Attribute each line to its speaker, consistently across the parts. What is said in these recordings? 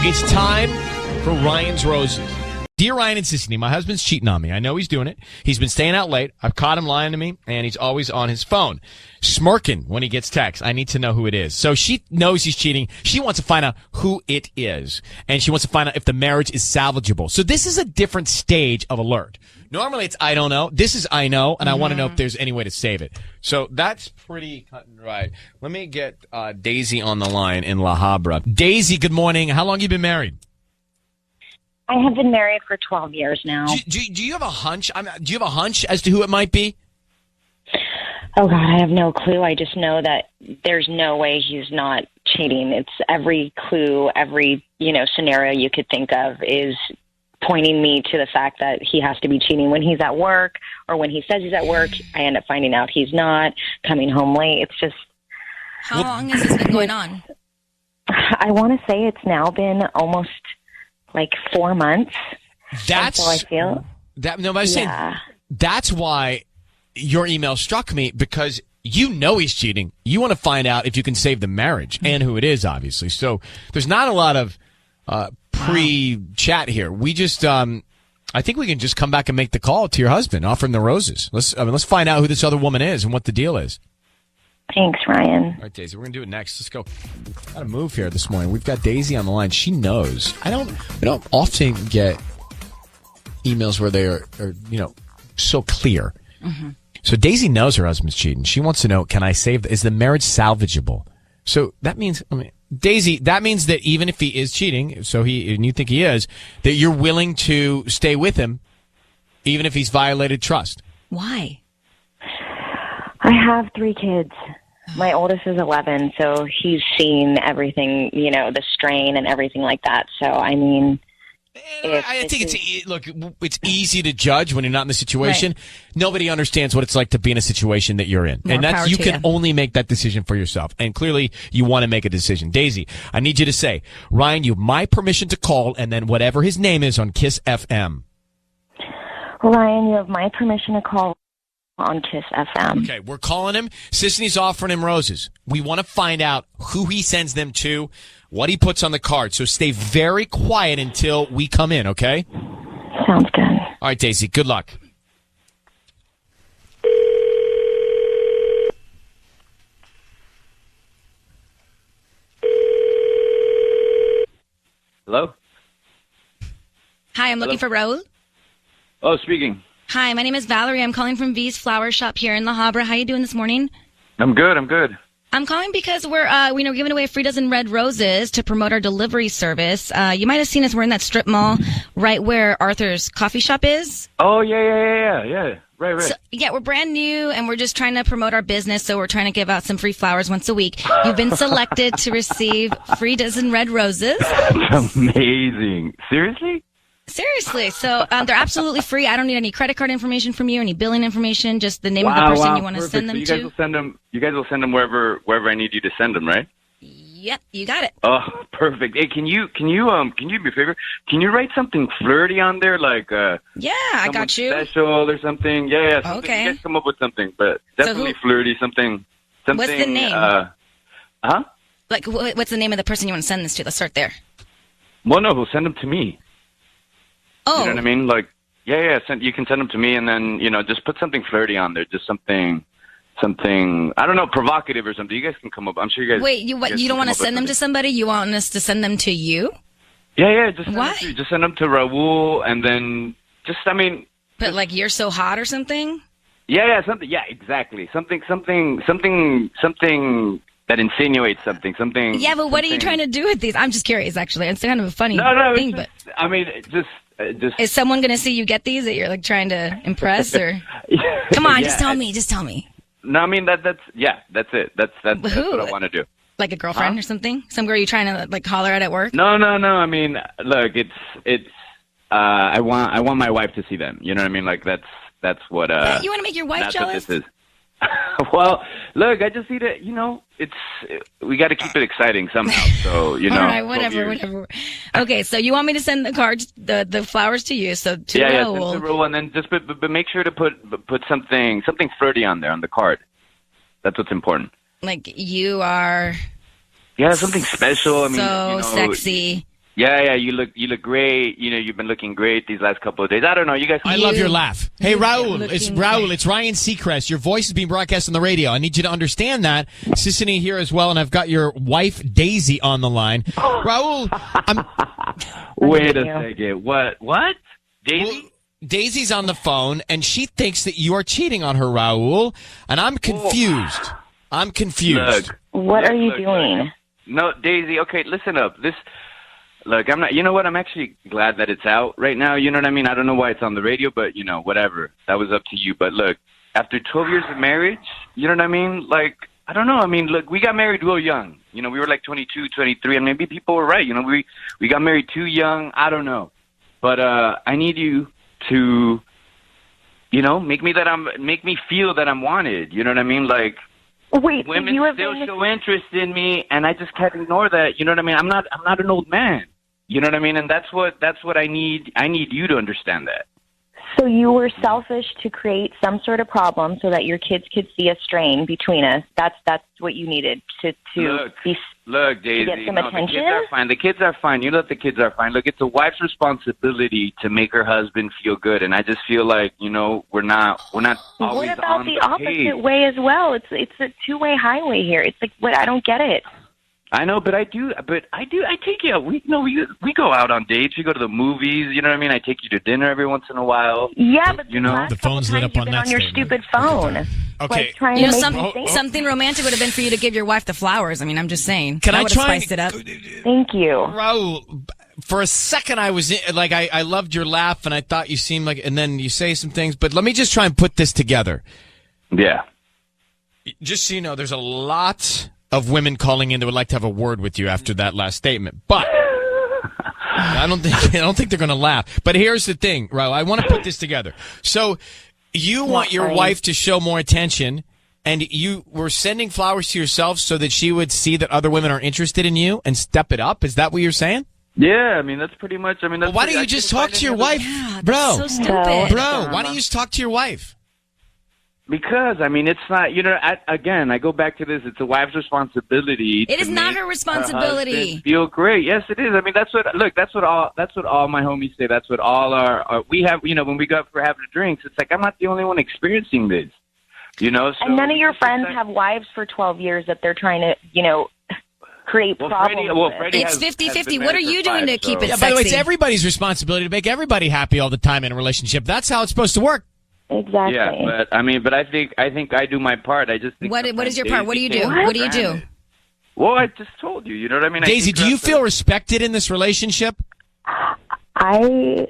Speaker 1: It's time for Ryan's Roses. Dear Ryan and Sissany, my husband's cheating on me. I know he's doing it. He's been staying out late. I've caught him lying to me, and he's always on his phone, smirking when he gets texts. I need to know who it is. So she knows he's cheating. She wants to find out who it is, and she wants to find out if the marriage is salvageable. So this is a different stage of alert. Normally it's I don't know. This is I know, and I want to know if there's any way to save it. So that's pretty cut and dry. Let me get Daisy on the line in La Habra. Daisy, good morning. How long have you been married?
Speaker 2: I have been married for 12 years now.
Speaker 1: Do you have a hunch? Do you have a hunch as to who it might be?
Speaker 2: Oh, God, I have no clue. I just know that there's no way he's not cheating. It's every clue, every, scenario you could think of is pointing me to the fact that he has to be cheating when he's at work, or when he says he's at work, I end up finding out he's not, coming home late. It's just...
Speaker 3: How long has this been going on?
Speaker 2: I want to say it's now been almost... 4 months.
Speaker 1: That's
Speaker 2: how I feel.
Speaker 1: That's why your email struck me, because you know he's cheating. You want to find out if you can save the marriage and who it is, obviously. So there's not a lot of pre-chat here. We just, I think we can just come back and make the call to your husband, offer him the roses. Let's find out who this other woman is and what the deal is.
Speaker 2: Thanks, Ryan.
Speaker 1: All right, Daisy, we're going to do it next. Let's go. Got to move here this morning. We've got Daisy on the line. She knows. We don't often get emails where they are so clear. Mm-hmm. So Daisy knows her husband's cheating. She wants to know, can I save, is the marriage salvageable? So that means, Daisy, that means that even if he is cheating, and you think he is, that you're willing to stay with him, even if he's violated trust.
Speaker 3: Why?
Speaker 2: I have 3 kids. My oldest is 11, so he's seen everything, the strain and everything like that. So, I think it's easy to judge when you're not in the situation. Right. Nobody understands what it's like to be in a situation that you're in.
Speaker 3: More
Speaker 1: and you can only make that decision for yourself. And clearly, you want to make a decision. Daisy, I need you to say, Ryan, you have my permission to call, and then whatever his name is on Kiss FM.
Speaker 2: Ryan, you have my permission to call on Kiss FM.
Speaker 1: Okay, we're calling him. Sisney's offering him roses. We want to find out who he sends them to, what he puts on the card. So stay very quiet until we come in, okay?
Speaker 2: Sounds good.
Speaker 1: All right, Daisy, good luck.
Speaker 4: Hello?
Speaker 3: Hi, I'm looking for Raul.
Speaker 4: Oh, speaking.
Speaker 3: Hi, my name is Valerie. I'm calling from V's Flower Shop here in La Habra. How you doing this morning?
Speaker 4: I'm good.
Speaker 3: I'm calling because we're giving away a free dozen red roses to promote our delivery service. You might have seen us. We're in that strip mall right where Arthur's coffee shop is.
Speaker 4: Oh, yeah. Right.
Speaker 3: So, yeah, we're brand new, and we're just trying to promote our business, so we're trying to give out some free flowers once a week. You've been selected to receive free dozen red roses.
Speaker 4: That's amazing. Seriously?
Speaker 3: Seriously. So they're absolutely free. I don't need any credit card information from you, any billing information, just the name of the person you want to send them
Speaker 4: so
Speaker 3: to.
Speaker 4: You guys will send them wherever I need you to send them, right?
Speaker 3: Yep, you got it.
Speaker 4: Oh, perfect. Hey, can you do me a favor? Can you write something flirty on there, like
Speaker 3: yeah, I got you.
Speaker 4: Special or something? Yeah. Something.
Speaker 3: Okay.
Speaker 4: You guys come up with something, but definitely flirty, something.
Speaker 3: What's the name?
Speaker 4: Huh?
Speaker 3: Like, what's the name of the person you want to send this to? Let's start there.
Speaker 4: Well, no, we'll send them to me.
Speaker 3: Oh.
Speaker 4: You know what I mean? Like, yeah. You can send them to me, and then, just put something flirty on there. Just something, I don't know, provocative or something. You guys can come up. I'm sure you guys...
Speaker 3: Wait, you don't want to send them to somebody? You want us to send them to you?
Speaker 4: Yeah. Just send them to Raul, and then
Speaker 3: But like, you're so hot or something?
Speaker 4: Yeah, something. Yeah, exactly. Something that insinuates something.
Speaker 3: Yeah, but what are you trying to do with these? I'm just curious, actually. It's kind of a funny thing, but...
Speaker 4: Just...
Speaker 3: Is someone going to see you get these that you're like trying to impress, or? Come on, just tell me.
Speaker 4: No, that's it. That's what I want to do.
Speaker 3: Like a girlfriend or something? Some girl you trying to like holler at work?
Speaker 4: No. Look, it's I want my wife to see them. You know what I mean? Like that's what.
Speaker 3: You want to make your wife jealous?
Speaker 4: What this is. Well, look, I just need to, we got to keep it exciting somehow. So,
Speaker 3: All right, whatever. Okay, so you want me to send the cards, the flowers to you, so to
Speaker 4: Raul.
Speaker 3: Raul.
Speaker 4: Yeah, send to Raul, and then just but make sure to put something flirty on there on the card. That's what's important.
Speaker 3: Like you are.
Speaker 4: Yeah, something special.
Speaker 3: So sexy.
Speaker 4: Yeah, you look great. You know, you've been looking great these last couple of days. I don't know, you guys.
Speaker 1: I love your laugh. Hey, Raul, it's Ryan Seacrest. Your voice is being broadcast on the radio. I need you to understand that. Sissany here as well, and I've got your wife Daisy on the line. Raul,
Speaker 4: Wait a second. What? Daisy?
Speaker 1: Well, Daisy's on the phone, and she thinks that you are cheating on her, Raul, and I'm confused. I'm confused.
Speaker 2: What are you doing?
Speaker 4: No, Daisy. Okay, listen up. Look, I'm not. You know what? I'm actually glad that it's out right now. You know what I mean? I don't know why it's on the radio, but you know, whatever. That was up to you. But look, after 12 years of marriage, you know what I mean? Like, I don't know. I mean, look, we got married real young. You know, we were like 22, 23, and maybe people were right. You know, we got married too young. I don't know, but I need you to, you know, make me feel that I'm wanted. You know what I mean? Like.
Speaker 2: Wait,
Speaker 4: women
Speaker 2: so you have
Speaker 4: still
Speaker 2: been
Speaker 4: show interest in me, and I just can't ignore that. You know what I mean? I'm not an old man. You know what I mean? And that's what I need. I need you to understand that.
Speaker 2: So you were selfish to create some sort of problem so that your kids could see a strain between us. That's what you needed to
Speaker 4: look, Daisy.
Speaker 2: get some attention.
Speaker 4: The kids are fine. The kids are fine. You know that the kids are fine. Look, it's a wife's responsibility to make her husband feel good, and I just feel like, you know, we're not always
Speaker 2: What about
Speaker 4: on
Speaker 2: the
Speaker 4: the
Speaker 2: opposite
Speaker 4: page.
Speaker 2: way as well? It's a two-way highway here. It's like, what? I don't get it.
Speaker 4: I know, but I take you out. We go out on dates. We go to the movies. You know what I mean? I take you to dinner every once in a while.
Speaker 2: Yeah, but
Speaker 4: you know,
Speaker 2: last
Speaker 1: the phone's
Speaker 2: couple
Speaker 1: lit up
Speaker 2: times
Speaker 1: on
Speaker 2: you've
Speaker 1: that
Speaker 2: been on your
Speaker 1: statement.
Speaker 2: stupid phone.
Speaker 1: Okay.
Speaker 2: Like trying
Speaker 3: You know,
Speaker 2: to make me think.
Speaker 3: something romantic would have been for you to give your wife the flowers. I mean, I'm just saying.
Speaker 1: Can
Speaker 3: That
Speaker 1: I
Speaker 3: would have
Speaker 1: try?
Speaker 3: spiced it up.
Speaker 2: Thank you.
Speaker 1: Raul, for a second I was like, I loved your laugh, and I thought you seemed like, and then you say some things, but let me just try and put this together.
Speaker 4: Yeah.
Speaker 1: Just so you know, there's a lot of women calling in that would like to have a word with you after that last statement, but I don't think they're going to laugh. But here's the thing, Raul, I want to put this together. So you want your wife to show more attention, and you were sending flowers to yourself so that she would see that other women are interested in you and step it up. Is that what you're saying?
Speaker 4: Yeah, I mean, that's pretty much. I mean, that's
Speaker 1: Well, why don't you just talk to your wife, bro?
Speaker 3: So stupid.
Speaker 1: Bro, why don't you just talk to your wife?
Speaker 4: Because, I mean, it's not, you know, I go back to this. It's a wife's responsibility.
Speaker 3: It is not her responsibility.
Speaker 4: Feel great. Yes, it is. I mean, that's what all my homies say. That's what all we have, you know, when we go out for having drinks, it's like, I'm not the only one experiencing this, you know. So,
Speaker 2: And none of your friends have wives for 12 years that they're trying to, you know, create problems with.
Speaker 4: Freddie
Speaker 3: It's
Speaker 4: has
Speaker 3: 50-50.
Speaker 4: been
Speaker 3: What are
Speaker 4: married
Speaker 3: you
Speaker 4: for
Speaker 3: doing
Speaker 4: 5,
Speaker 3: to keep
Speaker 4: so-
Speaker 3: it
Speaker 1: By the way, it's
Speaker 3: sexy?
Speaker 1: everybody's responsibility to make everybody happy all the time in a relationship. That's how it's supposed to work.
Speaker 2: Exactly.
Speaker 4: Yeah, but I think I do my part. I just think
Speaker 3: What is your part? What do you do?
Speaker 4: Daisy
Speaker 3: What do you do?
Speaker 4: Well, I just told you. You know what I mean?
Speaker 1: Daisy, do you feel respected in this relationship?
Speaker 2: I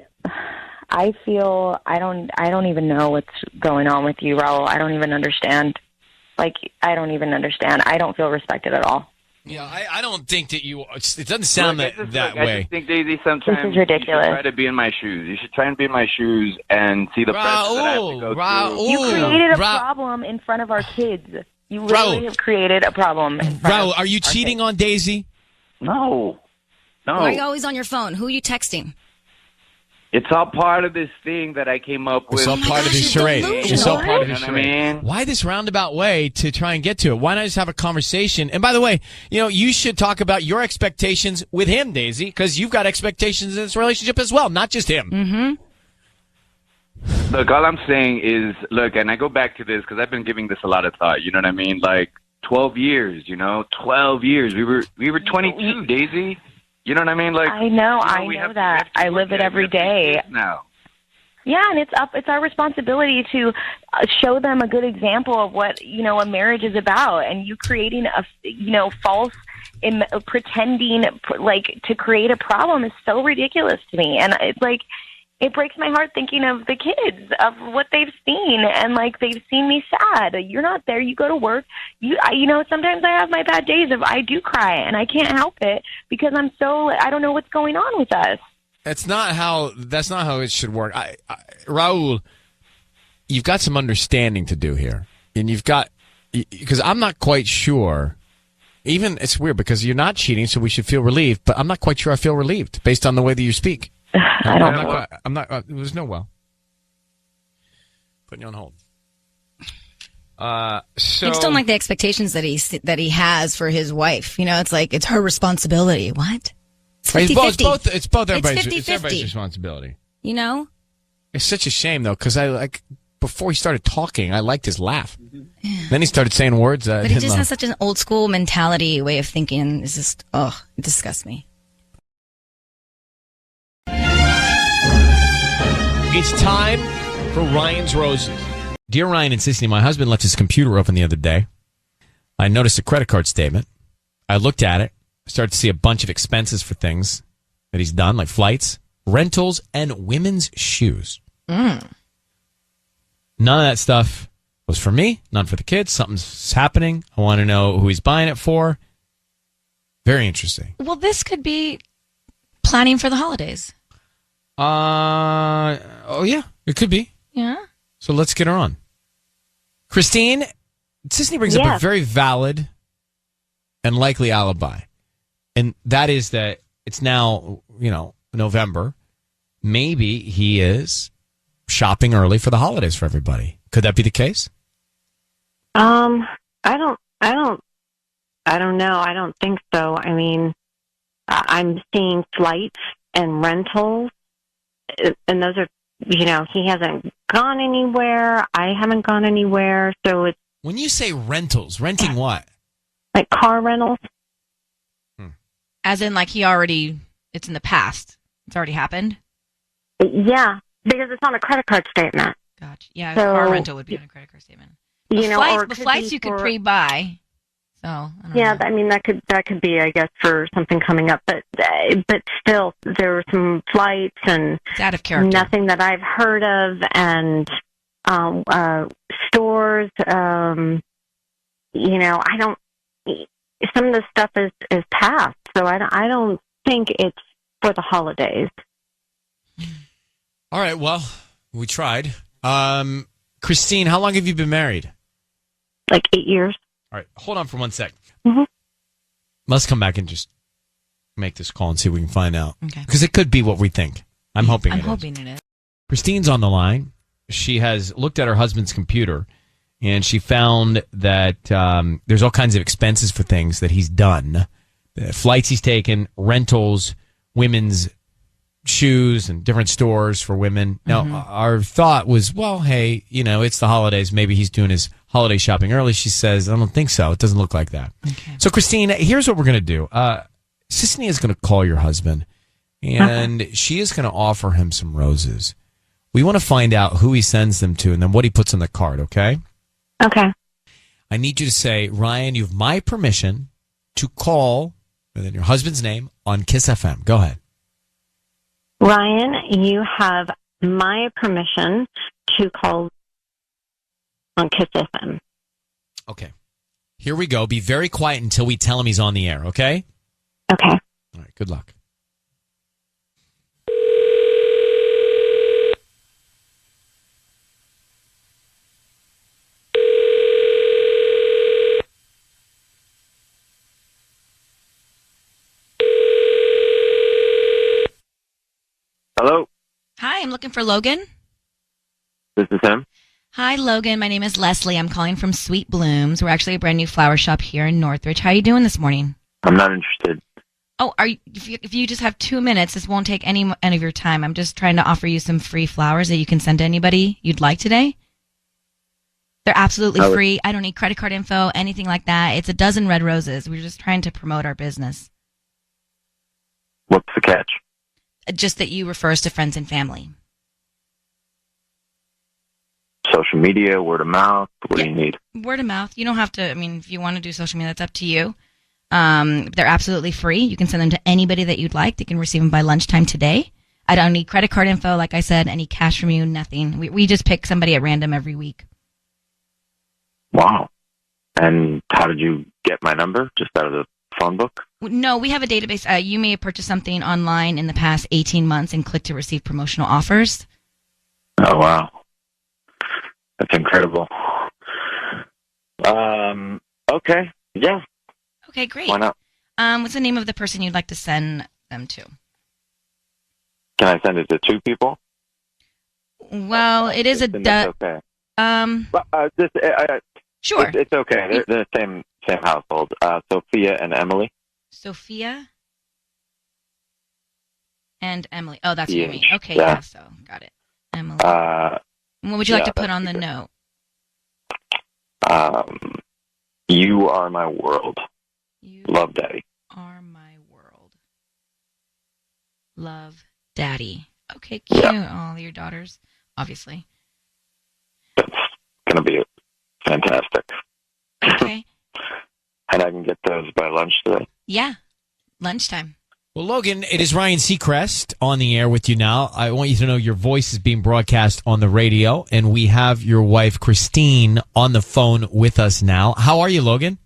Speaker 2: feel I don't even know what's going on with you, Raul. I don't even understand. Like, I don't even understand. I don't feel respected at all.
Speaker 1: Yeah, I don't think that you. It doesn't sound that
Speaker 4: I
Speaker 1: way.
Speaker 4: just think, Daisy, sometimes
Speaker 2: This is ridiculous.
Speaker 4: you should try to be in my shoes. You should try and be in my shoes and see the pressure that I have to go through.
Speaker 2: You created a problem in front of our kids. You literally have created a problem.
Speaker 1: Raul, are you cheating on Daisy?
Speaker 4: No.
Speaker 3: Why are you always on your phone? Who are you texting?
Speaker 4: It's all part of this thing that I came up with.
Speaker 1: It's all part of his charade. It's all part of his
Speaker 4: You know what I
Speaker 1: charade.
Speaker 4: mean?
Speaker 1: Why this roundabout way to try and get to it? Why not just have a conversation? And by the way, you know, you should talk about your expectations with him, Daisy, because you've got expectations in this relationship as well, not just him.
Speaker 3: Mm-hmm.
Speaker 4: Look, all I'm saying is, and I go back to this because I've been giving this a lot of thought. You know what I mean? Like 12 years. You know, 12 years. We were 22, Daisy. You know what I mean? Like
Speaker 2: I know that. I live it every day.
Speaker 4: Now.
Speaker 2: Yeah, and it's our responsibility to show them a good example of what, you know, a marriage is about. And you creating a, you know, false, pretending like to create a problem is so ridiculous to me. And it's like, it breaks my heart thinking of the kids, of what they've seen, and like they've seen me sad. You're not there. You go to work. You know, sometimes I have my bad days of I do cry, and I can't help it because I don't know what's going on with us.
Speaker 1: That's not how it should work. Raul, you've got some understanding to do here, and because I'm not quite sure. Even it's weird because you're not cheating, so we should feel relieved. But I'm not quite sure I feel relieved based on the way that you speak. I'm not. There's no well. Putting you on hold.
Speaker 3: I just don't like the expectations that he has for his wife. You know, it's like it's her responsibility. What?
Speaker 1: It's both everybody's,
Speaker 3: 50-50.
Speaker 1: it's everybody's responsibility.
Speaker 3: You know?
Speaker 1: It's such a shame, though, because before he started talking, I liked his laugh. Then he started saying words I
Speaker 3: But he
Speaker 1: didn't
Speaker 3: just
Speaker 1: love.
Speaker 3: has such an old school mentality way of thinking. It's just, it disgusts me.
Speaker 1: It's time for Ryan's Roses. Dear Ryan and Sissy, my husband left his computer open the other day. I noticed a credit card statement. I looked at it. Started to see a bunch of expenses for things that he's done, like flights, rentals, and women's shoes. None of that stuff was for me, none for the kids. Something's happening. I want to know who he's buying it for. Very interesting.
Speaker 3: Well, this could be planning for the holidays.
Speaker 1: Oh, yeah, it could be.
Speaker 3: Yeah.
Speaker 1: So let's get her on. Christine, Sisney brings up a very valid and likely alibi. And that is that it's now, November. Maybe he is shopping early for the holidays for everybody. Could that be the case?
Speaker 5: I don't know. I don't think so. I mean, I'm seeing flights and rentals, and those are, he hasn't gone anywhere. I haven't gone anywhere. So it's.
Speaker 1: When you say rentals, renting what?
Speaker 5: Like car rentals.
Speaker 3: As in, like, it's in the past. It's already happened?
Speaker 5: Yeah, because it's on a credit card statement.
Speaker 3: Gotcha. Yeah,
Speaker 5: So,
Speaker 3: car rental would be on a credit card statement.
Speaker 5: Or
Speaker 3: Flights you could pre-buy. So, I don't know.
Speaker 5: I mean, that could be, I guess, for something coming up. But still, there were some flights and
Speaker 3: It's out of character.
Speaker 5: nothing that I've heard of, and stores. I don't. Some of the stuff is past, so I don't think it's for the holidays.
Speaker 1: All right, well, we tried. Christine, how long have you been married?
Speaker 5: Like 8 years.
Speaker 1: All right, hold on for 1 sec.
Speaker 5: Mm-hmm.
Speaker 1: Let's come back and just make this call and see if we can find out.
Speaker 3: Okay.
Speaker 1: Because it could be what we think. I'm hoping it is. Christine's on the line. She has looked at her husband's computer, and she found that there's all kinds of expenses for things that he's done. Flights he's taken, rentals, women's shoes, and different stores for women. Now, our thought was, well, hey, it's the holidays. Maybe he's doing his holiday shopping early. She says, I don't think so. It doesn't look like that. Okay. So, Christine, here's what we're going to do. Sisney is going to call your husband, and she is going to offer him some roses. We want to find out who he sends them to and then what he puts on the card, okay?
Speaker 5: Okay.
Speaker 1: I need you to say, Ryan, you have my permission to call, and then your husband's name, on Kiss FM. Go ahead.
Speaker 5: Ryan, you have my permission to call on Kiss FM.
Speaker 1: Okay. Here we go. Be very quiet until we tell him he's on the air, okay?
Speaker 5: Okay.
Speaker 1: All right. Good luck.
Speaker 4: Hello,
Speaker 3: Hi, I'm looking for Logan.
Speaker 4: this is him.
Speaker 3: Hi, Logan. My name is Leslie. I'm calling from Sweet Blooms. We're actually a brand new flower shop here in Northridge. How are you doing this morning?
Speaker 4: I'm not interested.
Speaker 3: Oh, if you just have 2 minutes, this won't take any of your time. I'm just trying to offer you some free flowers that you can send to anybody you'd like today. They're absolutely free. I don't need credit card info, anything like that. It's a dozen red roses. We're just trying to promote our business.
Speaker 4: What's the catch?
Speaker 3: Just that you refer us to friends and family.
Speaker 4: Social media, word of mouth. What do you need?
Speaker 3: Word of mouth. You don't have to. I mean, if you want to do social media, that's up to you. They're absolutely free. You can send them to anybody that you'd like. They can receive them by lunchtime today. I don't need credit card info, like I said, any cash from you, nothing. We just pick somebody at random every week.
Speaker 4: Wow. And how did you get my number? Just out of the phone book?
Speaker 3: No, we have a database. You may have purchased something online in the past 18 months and clicked to receive promotional offers.
Speaker 4: Oh, wow. That's incredible. Okay. Yeah.
Speaker 3: Okay, great.
Speaker 4: Why not?
Speaker 3: What's the name of the person you'd like to send them to?
Speaker 4: Can I send it to two people?
Speaker 3: Well, it is a...
Speaker 4: That's okay.
Speaker 3: Sure.
Speaker 4: It's okay. They're the same household. Sophia and Emily.
Speaker 3: Sophia? And Emily. Oh, that's
Speaker 6: Yeah.
Speaker 3: me. Okay, yeah, so got it. Emily. What would you like to put on the note?
Speaker 6: You are my world. Love, Daddy.
Speaker 3: Are my world. Love, Daddy. Okay, cute.
Speaker 6: Yeah.
Speaker 3: Oh, your daughters, obviously.
Speaker 6: That's going to be fantastic.
Speaker 3: Okay.
Speaker 6: And I can get those by lunch today.
Speaker 3: Yeah, lunchtime.
Speaker 1: Well, Logan, it is Ryan Seacrest on the air with you now. I want you to know your voice is being broadcast on the radio, and we have your wife, Christine, on the phone with us now. How are you, Logan?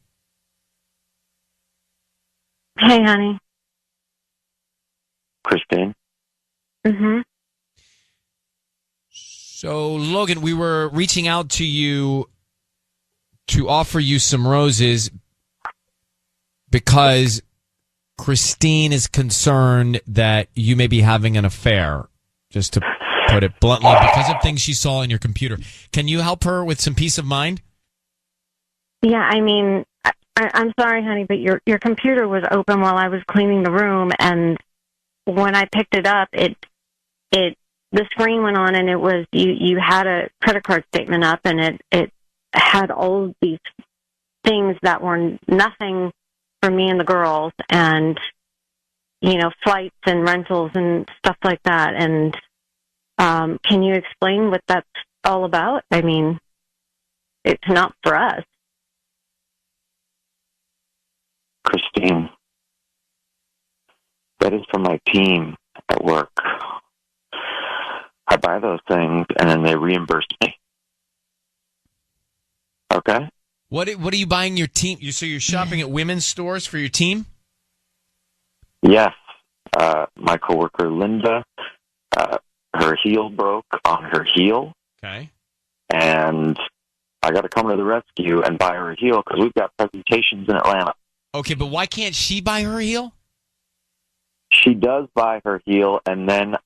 Speaker 5: Hey, honey.
Speaker 6: Christine?
Speaker 5: Mm-hmm.
Speaker 1: So, Logan, we were reaching out to you to offer you some roses because Christine is concerned that you may be having an affair, just to put it bluntly, because of things she saw in your computer. Can you help her with some peace of mind?
Speaker 5: Yeah, I mean, I'm sorry, honey, but your computer was open while I was cleaning the room, and when I picked it up, the screen went on, and it was you had a credit card statement up, and it had all these things that were nothing for me and the girls, and flights and rentals and stuff like that. And can you explain what that's all about? I mean, it's not for us.
Speaker 6: Christine, that is for my team at work. I buy those things, and then they reimburse me. Okay?
Speaker 1: What are you buying your team? So you're shopping at women's stores for your team?
Speaker 6: Yes. My coworker, Linda, her heel broke on her heel.
Speaker 1: Okay.
Speaker 6: And I got to come to the rescue and buy her a heel because we've got presentations in Atlanta.
Speaker 1: Okay, but why can't she buy her heel?
Speaker 6: She does buy her heel, and then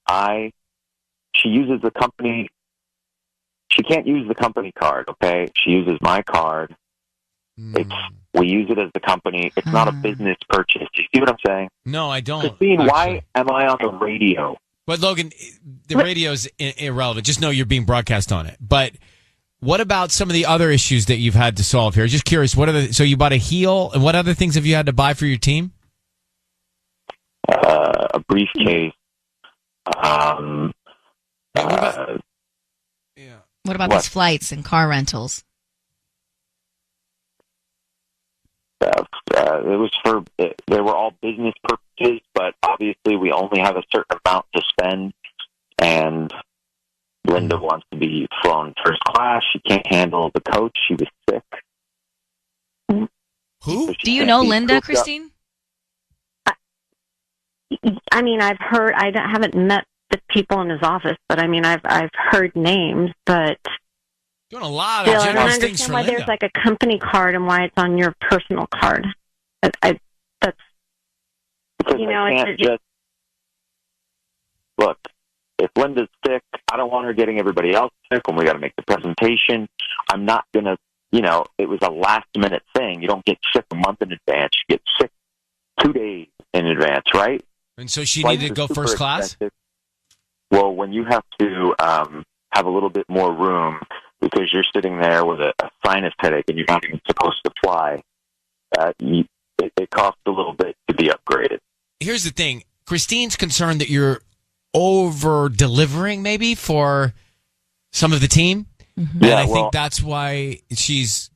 Speaker 6: she uses the company. She can't use the company card, okay? She uses my card. We use it as the company. It's not a business purchase. Do you see what I'm saying?
Speaker 1: No, I don't.
Speaker 6: Christine,
Speaker 1: actually.
Speaker 6: why am I on the radio?
Speaker 1: But Logan, the radio's irrelevant. Just know you're being broadcast on it. But what about some of the other issues that you've had to solve here? Just curious. So you bought a heel, and what other things have you had to buy for your team?
Speaker 6: A briefcase.
Speaker 3: What about these flights and car rentals?
Speaker 6: They were all business purposes, but obviously we only have a certain amount to spend, and Linda wants to be flown first class. She can't handle the coach. She was sick.
Speaker 1: Who?
Speaker 3: Do you know Linda, Christine?
Speaker 5: I mean, I've heard. I haven't met the people in his office, but I mean, I've heard names, but
Speaker 1: doing a lot
Speaker 5: still,
Speaker 1: of
Speaker 5: I don't
Speaker 1: generous things
Speaker 5: understand
Speaker 1: for
Speaker 5: why
Speaker 1: Linda.
Speaker 5: there's like a company card and why it's on your personal card. That's
Speaker 6: because I can't just look. If Linda's sick, I don't want her getting everybody else sick when we got to make the presentation. I'm not gonna. It was a last minute thing. You don't get sick a month in advance. You get sick 2 days in advance, right?
Speaker 1: And so she
Speaker 6: Flights
Speaker 1: needed to
Speaker 6: are
Speaker 1: go
Speaker 6: super
Speaker 1: first class?
Speaker 6: expensive. Well, when you have to have a little bit more room because you're sitting there with a sinus headache and you're not even supposed to fly, it costs a little bit to be upgraded.
Speaker 1: Here's the thing. Christine's concerned that you're over-delivering maybe for some of the team.
Speaker 3: Mm-hmm.
Speaker 1: And I think that's why she's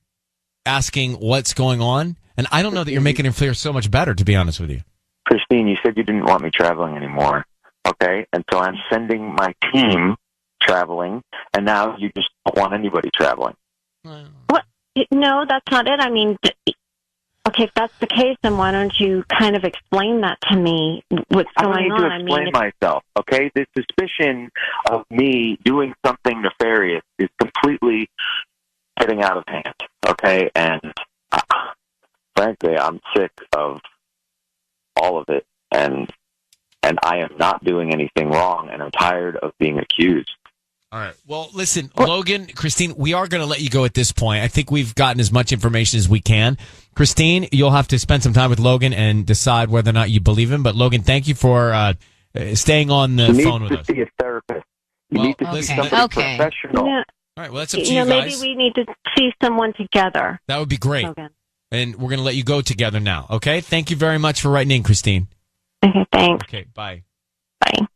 Speaker 1: asking what's going on. And I don't know that you're making her feel so much better, to be honest with you.
Speaker 6: Christine, you said you didn't want me traveling anymore, okay? And so I'm sending my team traveling, and now you just don't want anybody traveling.
Speaker 5: what? No, that's not it. I mean, okay, if that's the case, then why don't you kind of explain that to me? What's going on?
Speaker 6: I don't need to explain myself, okay? The suspicion of me doing something nefarious is completely getting out of hand, okay? And frankly, I'm sick of all of it, and I am not doing anything wrong, and I'm tired of being accused.
Speaker 1: All right. Well, listen, Logan, Christine, we are going to let you go at this point. I think we've gotten as much information as we can. Christine, you'll have to spend some time with Logan and decide whether or not you believe him. But Logan, thank you for staying on the phone with us.
Speaker 6: You need to see a therapist. You
Speaker 1: Well,
Speaker 6: need to see
Speaker 1: listen,
Speaker 6: somebody
Speaker 3: okay.
Speaker 6: professional.
Speaker 5: Yeah.
Speaker 1: All right, well, that's up to you
Speaker 5: maybe
Speaker 1: guys.
Speaker 5: we need to see someone together.
Speaker 1: That would be great.
Speaker 5: Logan.
Speaker 1: And we're going to let you go together now, okay? Thank you very much for writing in, Christine.
Speaker 5: Okay, thanks.
Speaker 1: Okay, bye.
Speaker 5: Bye.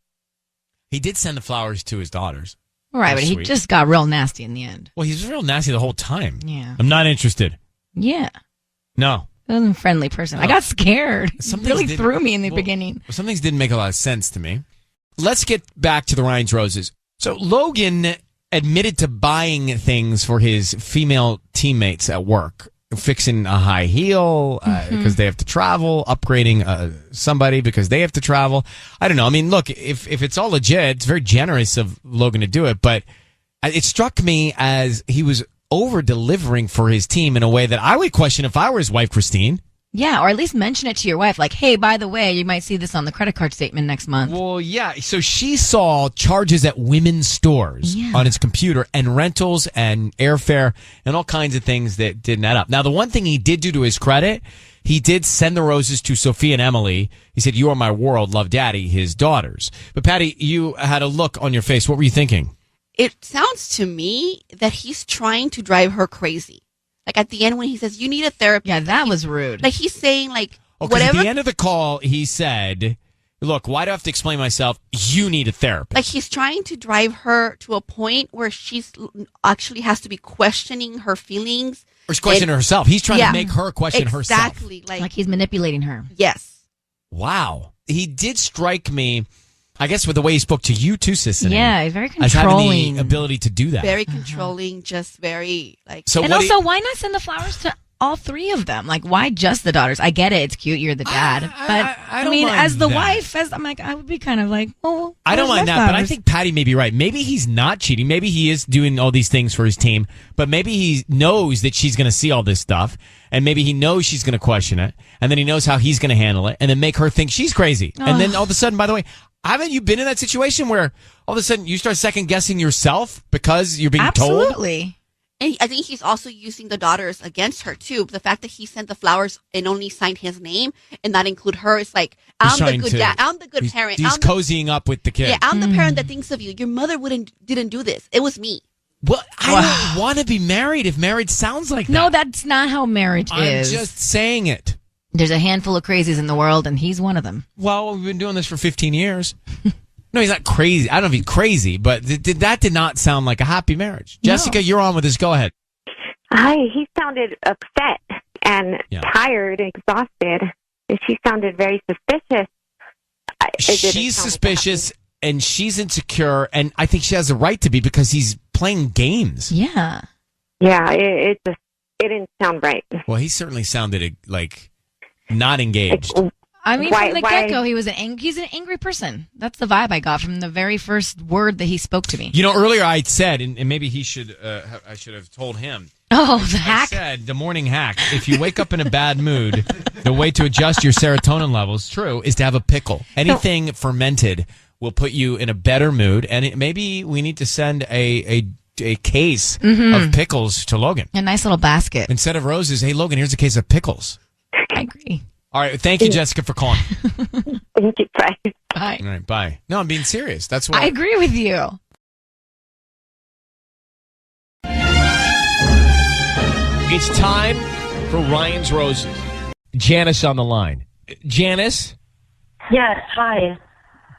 Speaker 1: He did send the flowers to his daughters.
Speaker 3: Right, but he
Speaker 1: sweet.
Speaker 3: just got real nasty in the end.
Speaker 1: Well, he's real nasty the whole time.
Speaker 3: Yeah.
Speaker 1: I'm not interested.
Speaker 3: Yeah.
Speaker 1: No.
Speaker 3: I'm a friendly person. I got scared. It
Speaker 1: Some things
Speaker 3: really
Speaker 1: didn't-
Speaker 3: threw me in the
Speaker 1: well,
Speaker 3: beginning.
Speaker 1: Some things didn't make a lot of sense to me. Let's get back to the Ryan's Roses. So Logan admitted to buying things for his female teammates at work, fixing a high heel because they have to travel, upgrading somebody because they have to travel. I don't know. I mean, look, if it's all legit, it's very generous of Logan to do it, but it struck me as he was over-delivering for his team in a way that I would question if I were his wife, Christine.
Speaker 3: Yeah, or at least mention it to your wife. Like, hey, by the way, you might see this on the credit card statement next month.
Speaker 1: Well, yeah. So she saw charges at women's stores on his computer and rentals and airfare and all kinds of things that didn't add up. Now, the one thing he did do to his credit, he did send the roses to Sophia and Emily. He said, "You are my world, love Daddy," his daughters. But Patty, you had a look on your face. What were you thinking?
Speaker 7: It sounds to me that he's trying to drive her crazy. Like at the end when he says, "You need a therapist."
Speaker 3: Yeah, that was rude.
Speaker 7: Like he's saying like,
Speaker 1: At
Speaker 7: whatever.
Speaker 1: the end of the call, he said, "Look, why do I have to explain myself? You need a therapist."
Speaker 7: Like he's trying to drive her to a point where she's actually has to be questioning her feelings.
Speaker 1: Or she's questioning herself. He's trying to make her question herself.
Speaker 7: Exactly.
Speaker 3: Like he's manipulating her.
Speaker 7: Yes.
Speaker 1: Wow. He did strike me, I guess, with the way he spoke to you too, Sissany.
Speaker 3: Yeah, he's very
Speaker 1: as having
Speaker 3: controlling.
Speaker 1: the ability to do that.
Speaker 7: Very controlling, just very like.
Speaker 1: So
Speaker 3: And
Speaker 1: what
Speaker 3: also, why not send the flowers to all three of them? Like, why just the daughters? I get it; it's cute. You're the dad, but
Speaker 1: I don't
Speaker 3: mean,
Speaker 1: mind
Speaker 3: as the
Speaker 1: that.
Speaker 3: wife, I'm like, I would be kind of like, oh,
Speaker 1: I don't
Speaker 3: where's
Speaker 1: mind
Speaker 3: my
Speaker 1: that, but I
Speaker 3: flowers?
Speaker 1: think Patty may be right. Maybe he's not cheating. Maybe he is doing all these things for his team, but maybe he knows that she's going to see all this stuff, and maybe he knows she's going to question it, and then he knows how he's going to handle it, and then make her think she's crazy. And then all of a sudden, by the way, haven't you been in that situation where all of a sudden you start second guessing yourself because you're being told?
Speaker 3: Absolutely.
Speaker 7: And I think he's also using the daughters against her too. The fact that he sent the flowers and only signed his name and not include her is like,
Speaker 1: He's
Speaker 7: I'm
Speaker 1: trying
Speaker 7: the good
Speaker 1: to-
Speaker 7: dad. I'm the good
Speaker 1: he's,
Speaker 7: parent.
Speaker 1: He's
Speaker 7: I'm the,
Speaker 1: cozying up with the kid.
Speaker 7: yeah, I'm the parent that thinks of you. Your mother didn't do this. It was me.
Speaker 1: Well, I don't want to be married if marriage sounds like that.
Speaker 3: No, that's not how marriage
Speaker 1: I'm
Speaker 3: is.
Speaker 1: just saying it.
Speaker 3: There's a handful of crazies in the world, and he's one of them.
Speaker 1: Well, we've been doing this for 15 years. No, he's not crazy. I don't know if he's crazy, but that did not sound like a happy marriage. Jessica, you're on with this. Go ahead.
Speaker 5: Hi, he sounded upset and
Speaker 1: Yeah.
Speaker 5: tired and exhausted. And she sounded very suspicious.
Speaker 1: She's suspicious and she's insecure, and I think she has a right to be because he's playing games.
Speaker 3: Yeah.
Speaker 5: Yeah, it didn't sound right.
Speaker 1: Well, he certainly sounded like not engaged.
Speaker 3: I mean,
Speaker 5: Why-
Speaker 3: from the
Speaker 5: why-
Speaker 3: get-go, he's an angry person. That's the vibe I got from the very first word that he spoke to me.
Speaker 1: You know, earlier I said, and maybe he should, I should have told him.
Speaker 3: Oh, the
Speaker 1: I
Speaker 3: hack.
Speaker 1: said, the morning hack. If you wake up in a bad mood, the way to adjust your serotonin levels, true, is to have a pickle. Anything fermented will put you in a better mood, and maybe we need to send a case of pickles to Logan.
Speaker 3: A nice little basket.
Speaker 1: Instead of roses, hey, Logan, here's a case of pickles.
Speaker 3: I agree.
Speaker 1: All right, thank you, Jessica, for calling.
Speaker 5: Thank you. Bye.
Speaker 3: Bye.
Speaker 1: All right, bye. No, I'm being serious. That's why.
Speaker 3: I agree with you.
Speaker 1: It's time for Ryan's Roses. Janice on the line. Janice,
Speaker 8: Yes, hi.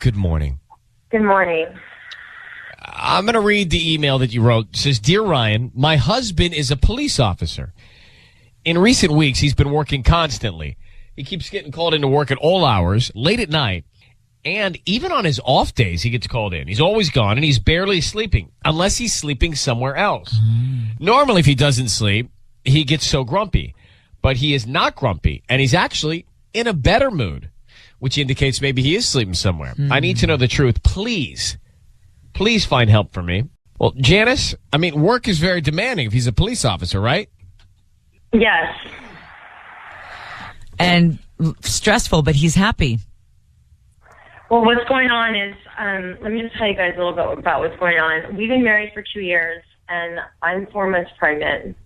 Speaker 1: good morning.
Speaker 8: Good morning.
Speaker 1: I'm going to read the email that you wrote. It says, Dear Ryan, my husband is a police officer. In recent weeks, he's been working constantly. He keeps getting called into work at all hours, late at night, and even on his off days, he gets called in. He's always gone, and he's barely sleeping, unless he's sleeping somewhere else. Normally, if he doesn't sleep, he gets so grumpy. But he is not grumpy, and he's actually in a better mood, which indicates maybe he is sleeping somewhere. I need to know the truth. Please find help for me. Well, Janice, I mean, work is very demanding if he's a police officer, right?
Speaker 8: Yes.
Speaker 9: And stressful, but he's happy.
Speaker 8: Well, what's going on is, let me just tell you guys a little bit about what's going on. We've been married for 2 years, and I'm 4 months pregnant.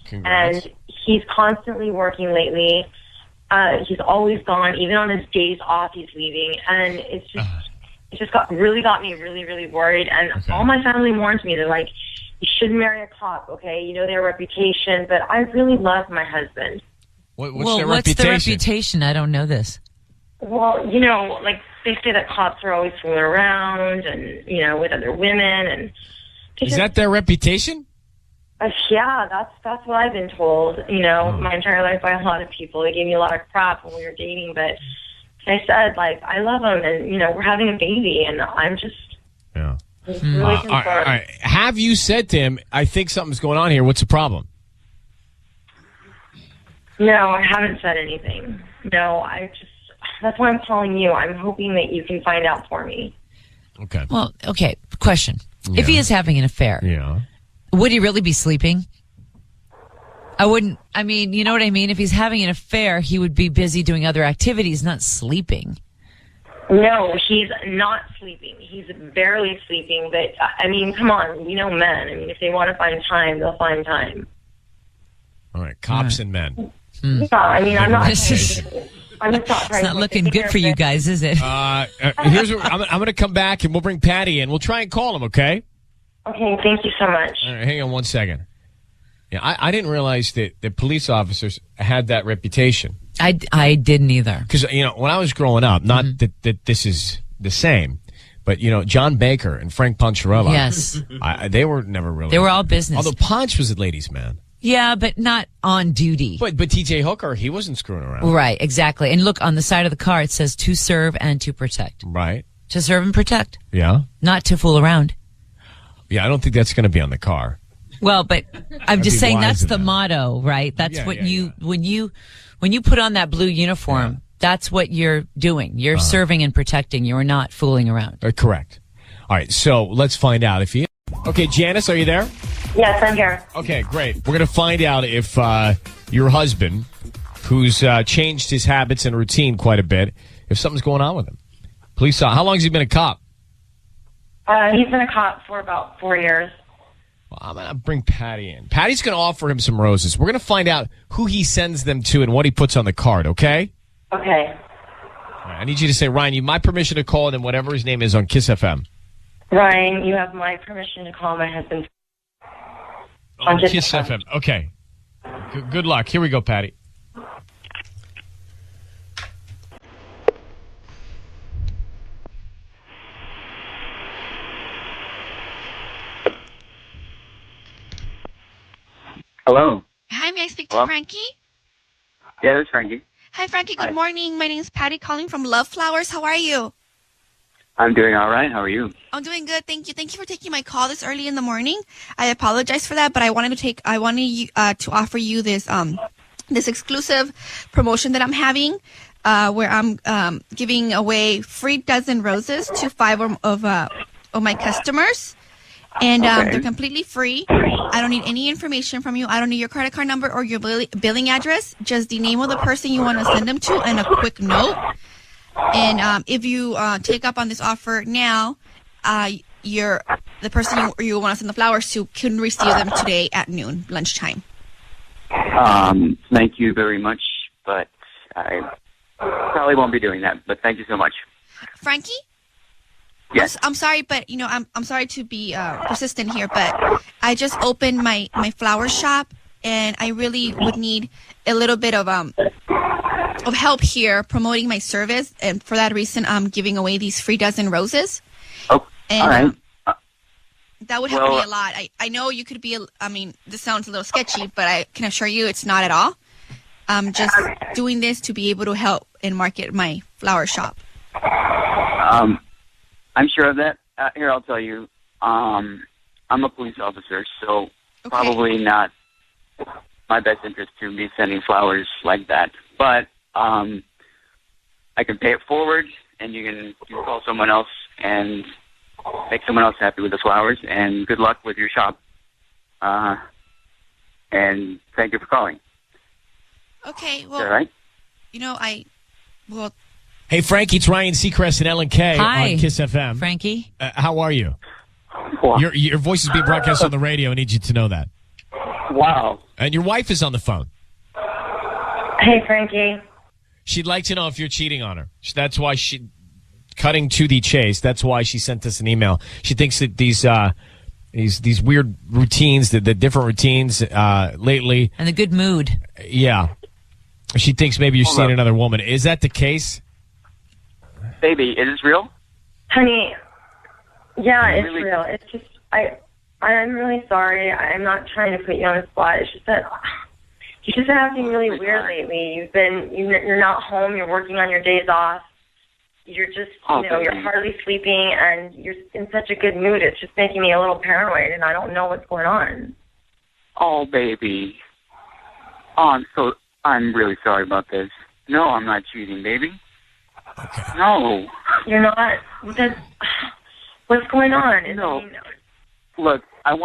Speaker 1: Congrats.
Speaker 8: And he's constantly working lately. He's always gone. Even on his days off, he's leaving. And it's just, got me really, really worried. And all my family warns me. They're like, you shouldn't marry a cop, okay? You know their reputation. But I really love my husband.
Speaker 1: What's
Speaker 9: What's
Speaker 1: reputation?
Speaker 9: the reputation? I don't know this.
Speaker 8: Well, you know, like they say that cops are always fooling around and, you know, with other women. And
Speaker 1: Is that their reputation?
Speaker 8: Yeah, that's what I've been told, you know, my entire life by a lot of people. They gave me a lot of crap when we were dating, but I said, like, I love him, and, you know, we're having a baby, and I'm just really concerned.
Speaker 1: All right. Have you said to him, I think something's going on here, what's the problem?
Speaker 8: No, I haven't said anything. No, that's why I'm calling you. I'm hoping that you can find out for me.
Speaker 1: Okay.
Speaker 9: Well, okay. Question. If he is having an affair, would he really be sleeping? I mean, you know what I mean? If he's having an affair, he would be busy doing other activities, not sleeping.
Speaker 8: No, he's not sleeping. He's barely sleeping. But, I mean, come on. You know men. I mean, if they want to find time, they'll find time.
Speaker 1: All right. Cops and men.
Speaker 8: Yeah, I mean, I'm not... I'm just not
Speaker 9: It's not looking good for you guys, is it?
Speaker 1: Here's what, I'm going to come back, and we'll bring Patty in. We'll try and call him, okay?
Speaker 8: Okay, thank you so much.
Speaker 1: All right, hang on 1 second. Yeah, I didn't realize that police officers had that reputation.
Speaker 9: I didn't either.
Speaker 1: Because, you know, when I was growing up, not that this is the same, but, you know, John Baker and Frank Poncherello.
Speaker 9: Yes.
Speaker 1: They were never really.
Speaker 9: They were all business.
Speaker 1: Although Ponch was a ladies' man.
Speaker 9: Yeah, but not on duty.
Speaker 1: But TJ Hooker, he wasn't screwing around.
Speaker 9: Right, exactly. And look, on the side of the car, it says to serve and to protect.
Speaker 1: Right.
Speaker 9: To serve and protect.
Speaker 1: Yeah.
Speaker 9: Not to fool around.
Speaker 1: Yeah, I don't think that's going to be on the car.
Speaker 9: Well, but I'm just saying that's the motto, right? That's when you put on that blue uniform, that's what you're doing. You're serving and protecting. You're not fooling around.
Speaker 1: Correct. All right, so let's find out if he. Okay, Janice, are you there?
Speaker 8: Yes, I'm here.
Speaker 1: Okay, great. We're going to find out if your husband, who's changed his habits and routine quite a bit, if something's going on with him. Police, how long has he been a cop?
Speaker 8: He's been a cop for about 4 years.
Speaker 1: Well, I'm going to bring Patty in. Patty's going to offer him some roses. We're going to find out who he sends them to and what he puts on the card, okay?
Speaker 8: Okay.
Speaker 1: All right, I need you to say, Ryan, you have my permission to call him whatever his name is on Kiss FM.
Speaker 8: Ryan, you have my permission to call my husband
Speaker 1: on Kiss FM. Okay. Good luck. Here we go, Patty.
Speaker 4: Hello.
Speaker 7: Hi, may I speak
Speaker 4: Hello?
Speaker 7: to Frankie?
Speaker 4: Yeah, this is Frankie.
Speaker 7: Hi, Frankie. Good
Speaker 4: Hi.
Speaker 7: morning. My name is Patty calling from Love Flowers. How are you?
Speaker 4: I'm doing all right. How are you?
Speaker 7: I'm doing good. Thank you. Thank you for taking my call this early in the morning. I apologize for that, but I wanted to offer you this this exclusive promotion that I'm having, where I'm giving away free dozen roses to 5 of my customers. And they're completely free. I don't need any information from you. I don't need your credit card number or your billing address. Just the name of the person you want to send them to and a quick note. And if you take up on this offer now, the person you want to send the flowers to can receive them today at noon, lunchtime.
Speaker 4: Thank you very much, but I probably won't be doing that. But thank you so much.
Speaker 7: Frankie?
Speaker 4: Yes.
Speaker 7: I'm sorry, but I'm sorry to be persistent here, but I just opened my flower shop, and I really would need a little bit of help here promoting my service, and for that reason, I'm giving away these free dozen roses.
Speaker 4: Oh,
Speaker 7: and,
Speaker 4: all right.
Speaker 7: That would help me a lot. I know you could be. I mean, this sounds a little sketchy, but I can assure you it's not at all. I'm just doing this to be able to help and market my flower shop.
Speaker 4: I'm sure of that. Here, I'll tell you. I'm a police officer, so probably not my best interest to be sending flowers like that. But I can pay it forward, and you can call someone else and make someone else happy with the flowers. And good luck with your shop. And thank you for calling.
Speaker 7: Okay. Well,
Speaker 4: Is that right?
Speaker 7: you know, well.
Speaker 1: Hey, Frankie, it's Ryan Seacrest and Ellen K
Speaker 9: Hi,
Speaker 1: on Kiss FM.
Speaker 9: Frankie.
Speaker 1: How are you?
Speaker 4: Wow.
Speaker 1: Your voice is being broadcast on the radio. I need you to know that.
Speaker 4: Wow.
Speaker 1: And your wife is on the phone.
Speaker 8: Hey, Frankie.
Speaker 1: She'd like to know if you're cheating on her. That's why cutting to the chase. That's why she sent us an email. She thinks that these weird routines, the different routines lately.
Speaker 9: And the good mood.
Speaker 1: Yeah. She thinks maybe you're seeing another woman. Is that the case?
Speaker 10: Baby, is this real?
Speaker 8: Honey, yeah, it's
Speaker 10: Really?
Speaker 8: real. It's just, I'm really sorry. I'm not trying to put you on the spot. It's just that you've just been acting really weird lately. You're not home. You're working on your days off. You're just, you're hardly sleeping, and you're in such a good mood. It's just making me a little paranoid, and I don't know what's going on.
Speaker 10: Oh, baby. Oh, I'm really sorry about this. No, I'm not cheating, baby.
Speaker 1: Okay.
Speaker 10: No.
Speaker 8: You're not. What's going on?
Speaker 10: No. Look, I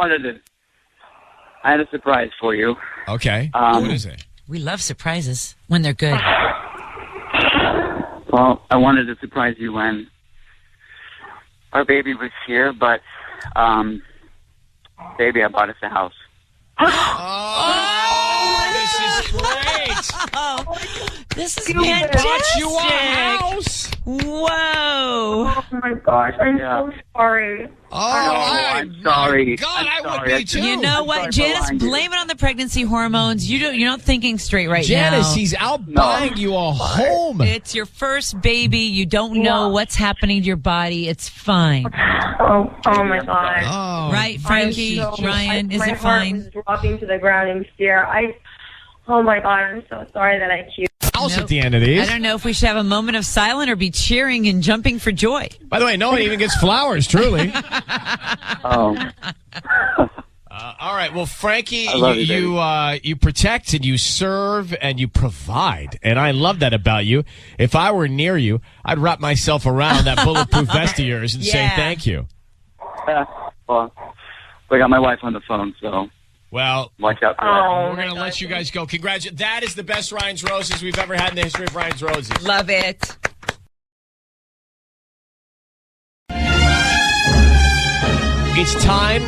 Speaker 10: had a surprise for you.
Speaker 1: Okay. What is it?
Speaker 9: We love surprises when they're good.
Speaker 10: Well, I wanted to surprise you when our baby was here, but, baby, I bought us a house.
Speaker 1: Oh, this is great.
Speaker 9: This is
Speaker 1: We
Speaker 9: fantastic.
Speaker 1: brought you a house.
Speaker 9: Whoa.
Speaker 8: Oh, my gosh. I'm so sorry.
Speaker 1: Oh,
Speaker 10: I'm sorry.
Speaker 1: God,
Speaker 10: I'm
Speaker 1: I would
Speaker 10: sorry.
Speaker 1: be too.
Speaker 9: You know what,
Speaker 10: sorry for
Speaker 9: Janice?
Speaker 10: lying to you.
Speaker 9: Blame it on the pregnancy hormones. You're not thinking straight right now.
Speaker 1: Janice, he's out buying you a home.
Speaker 9: It's your first baby. You don't know what's happening to your body. It's fine.
Speaker 8: Oh my God.
Speaker 1: Oh,
Speaker 9: Right, Frankie? Ryan, is it fine?
Speaker 8: My heart was dropping to the ground in fear. Oh my God, I'm so sorry that I accused.
Speaker 1: house at the end of these.
Speaker 9: I don't know if we should have a moment of silence or be cheering and jumping for joy.
Speaker 1: By the way, no one even gets flowers, truly.
Speaker 10: Oh.
Speaker 1: All right. Well, Frankie,
Speaker 10: I love you,
Speaker 1: you protect and you serve and you provide, and I love that about you. If I were near you, I'd wrap myself around that bulletproof vest of yours and say thank you.
Speaker 10: Well, I got my wife on the phone, so
Speaker 1: Well,
Speaker 10: watch out for that.
Speaker 1: we're going to let you guys go. Congratulations. That is the best Ryan's Roses we've ever had in the history of Ryan's Roses.
Speaker 9: Love it.
Speaker 1: It's time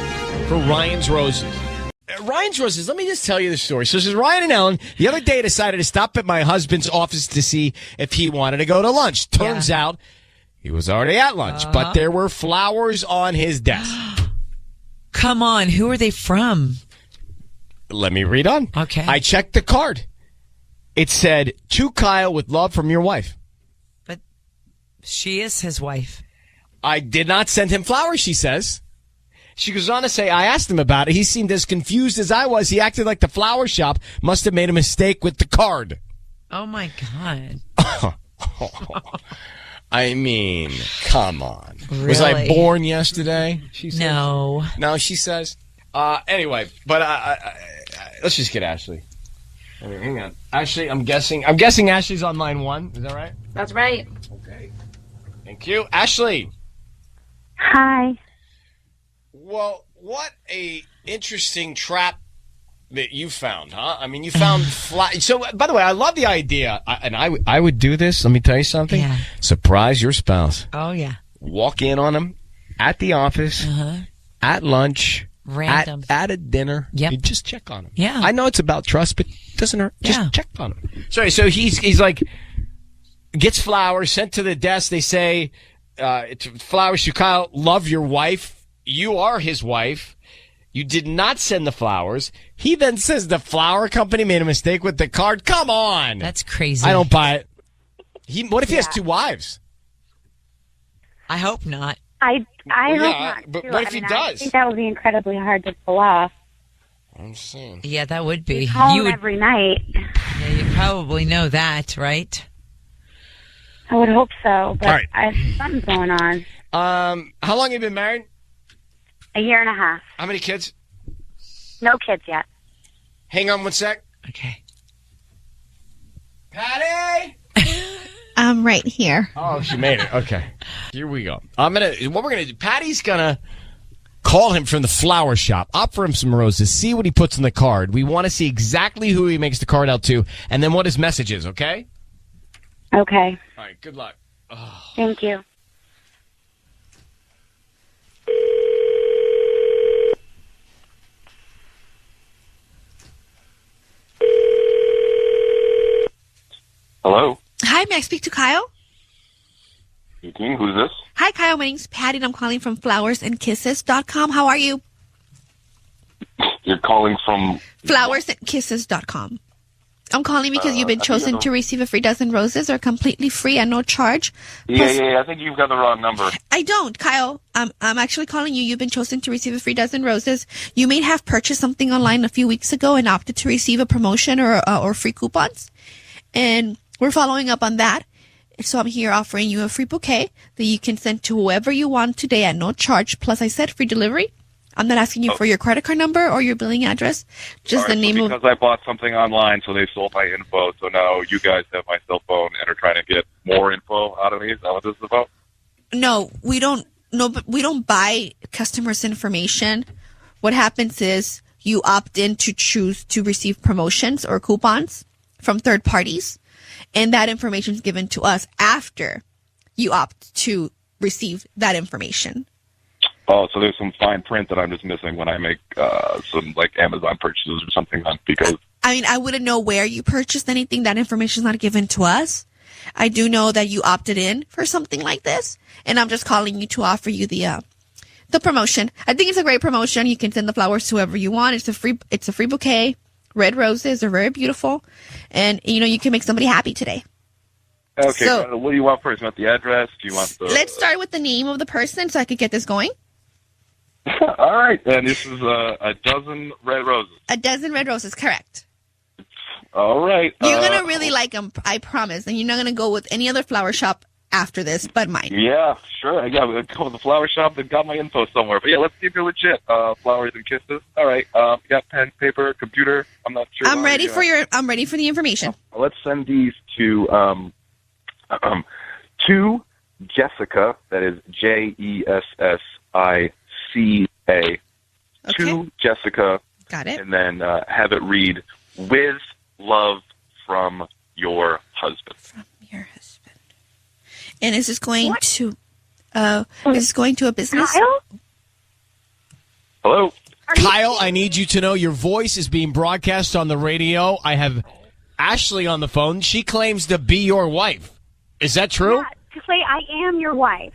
Speaker 1: for Ryan's Roses. Ryan's Roses, let me just tell you the story. So this is Ryan and Ellen. The other day decided to stop at my husband's office to see if he wanted to go to lunch. Turns out he was already at lunch, but there were flowers on his desk.
Speaker 9: Come on. Who are they from?
Speaker 1: Let me read on.
Speaker 9: Okay.
Speaker 1: I checked the card. It said, "To Kyle with love from your wife."
Speaker 9: But she is his wife.
Speaker 1: I did not send him flowers, she says. She goes on to say, I asked him about it. He seemed as confused as I was. He acted like the flower shop must have made a mistake with the card.
Speaker 9: Oh, my God.
Speaker 1: I mean, come on. Really? Was I born yesterday? She says. No, she says. Anyway, but let's just get Ashley. Hang on. Ashley, I'm guessing Ashley's on line 1. Is that right?
Speaker 11: That's right.
Speaker 1: Okay. Thank you. Ashley.
Speaker 5: Hi.
Speaker 1: Well, what a interesting trap that you found, huh? I mean, you found So, by the way, I love the idea, I would do this. Let me tell you something.
Speaker 9: Yeah.
Speaker 1: Surprise your spouse.
Speaker 9: Oh, yeah.
Speaker 1: Walk in on him at the office, at lunch,
Speaker 9: Random.
Speaker 1: at a dinner.
Speaker 9: Yep.
Speaker 1: You just check on him.
Speaker 9: Yeah.
Speaker 1: I know it's about trust, but it doesn't hurt. Just check on him. Sorry, so he's like, gets flowers sent to the desk. They say, flowers to Kyle, love your wife. You are his wife. You did not send the flowers. He then says the flower company made a mistake with the card. Come on.
Speaker 9: That's crazy.
Speaker 1: I don't buy it. What if he has 2 wives?
Speaker 9: I hope not.
Speaker 5: I hope not,
Speaker 1: but
Speaker 5: too.
Speaker 1: what if he does?
Speaker 5: I think that would be incredibly hard to pull off.
Speaker 1: I'm saying.
Speaker 9: Yeah, that would be.
Speaker 5: Call him every night.
Speaker 9: Yeah, you probably know that, right?
Speaker 5: I would hope so, but
Speaker 1: All right.
Speaker 5: something's going on.
Speaker 1: How long have you been married?
Speaker 5: A year and a half.
Speaker 1: How many kids?
Speaker 5: No kids yet.
Speaker 1: Hang on one sec.
Speaker 9: Okay.
Speaker 1: Patty!
Speaker 11: I'm right here.
Speaker 1: Oh, she made it. Okay. Here we go. What we're gonna do, Patty's gonna call him from the flower shop, offer him some roses, see what he puts on the card. We want to see exactly who he makes the card out to, and then what his message is, okay?
Speaker 5: Okay.
Speaker 1: All right, good luck. Oh.
Speaker 5: Thank you.
Speaker 10: Hello?
Speaker 7: Hi, may I speak to Kyle?
Speaker 10: You
Speaker 12: speaking. Who's this?
Speaker 7: Hi, Kyle. My name's Patty, and I'm calling from flowersandkisses.com. How are you?
Speaker 12: You're calling from...
Speaker 7: flowersandkisses.com. I'm calling because you've been chosen to receive a free dozen roses or completely free at no charge.
Speaker 12: Yeah, I think you've got the wrong number.
Speaker 7: I don't, Kyle. I'm actually calling you. You've been chosen to receive a free dozen roses. You may have purchased something online a few weeks ago and opted to receive a promotion or free coupons. And we're following up on that. So I'm here offering you a free bouquet that you can send to whoever you want today at no charge. Plus, I said free delivery. I'm not asking you for your credit card number or your billing address. Just the name
Speaker 12: because I bought something online, so they sold my info. So now you guys have my cell phone and are trying to get more info out of me. Is that what this is about?
Speaker 7: No, we don't. No, but we don't buy customers' information. What happens is you opt in to choose to receive promotions or coupons from third parties, and that information is given to us after you opt to receive that information.
Speaker 12: Oh, so there's some fine print that I'm just missing when I make some like Amazon purchases or something on because...
Speaker 7: I mean, I wouldn't know where you purchased anything. That information is not given to us. I do know that you opted in for something like this, and I'm just calling you to offer you the promotion. I think it's a great promotion. You can send the flowers to whoever you want. It's a free bouquet. Red roses are very beautiful, and you can make somebody happy today.
Speaker 12: Okay,
Speaker 7: so,
Speaker 12: what do you want first? You want the address? Do you want the...
Speaker 7: Let's start with the name of the person so I could get this going.
Speaker 12: All right, and this is a dozen red roses.
Speaker 7: A dozen red roses, correct.
Speaker 12: All right.
Speaker 7: You're going to really like them, I promise. And you're not going to go with any other flower shop after this but mine.
Speaker 12: Yeah, sure. I got to go to the flower shop that got my info somewhere. But yeah, let's see if you're legit. Flowers and kisses. All right. You got pen, paper, computer. I'm not sure.
Speaker 7: I'm ready for the information.
Speaker 12: Let's send these to Jessica. That is Jessica.
Speaker 7: Okay.
Speaker 12: To Jessica.
Speaker 7: Got it.
Speaker 12: And then have it read, with love from your husband.
Speaker 7: From your husband. And is this going to a business?
Speaker 8: Kyle?
Speaker 12: Hello?
Speaker 1: Kyle, I need you to know your voice is being broadcast on the radio. I have Ashley on the phone. She claims to be your wife. Is that true?
Speaker 8: Yeah, to say I am your wife.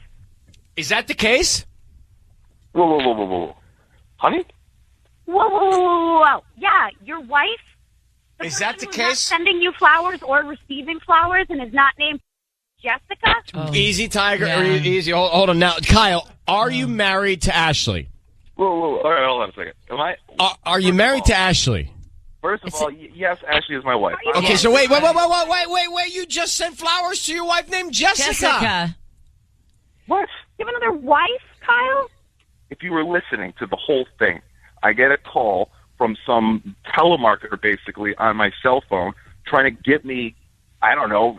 Speaker 1: Is that the case?
Speaker 12: Whoa. Honey?
Speaker 8: Whoa. Yeah, your wife?
Speaker 1: Is that the
Speaker 8: Not
Speaker 1: case?
Speaker 8: sending you flowers or receiving flowers and is not named Jessica?
Speaker 1: Oh. Easy, Tiger. Yeah. Easy. Hold on now. Kyle, are you married to Ashley?
Speaker 12: Whoa. All right, hold on a second.
Speaker 1: Are you married to Ashley?
Speaker 12: First of all, yes, Ashley is my wife.
Speaker 1: Okay, so wait. You just sent flowers to your wife named Jessica.
Speaker 12: What?
Speaker 8: You have another wife, Kyle?
Speaker 12: If you were listening to the whole thing, I get a call from some telemarketer basically on my cell phone trying to get me, I don't know,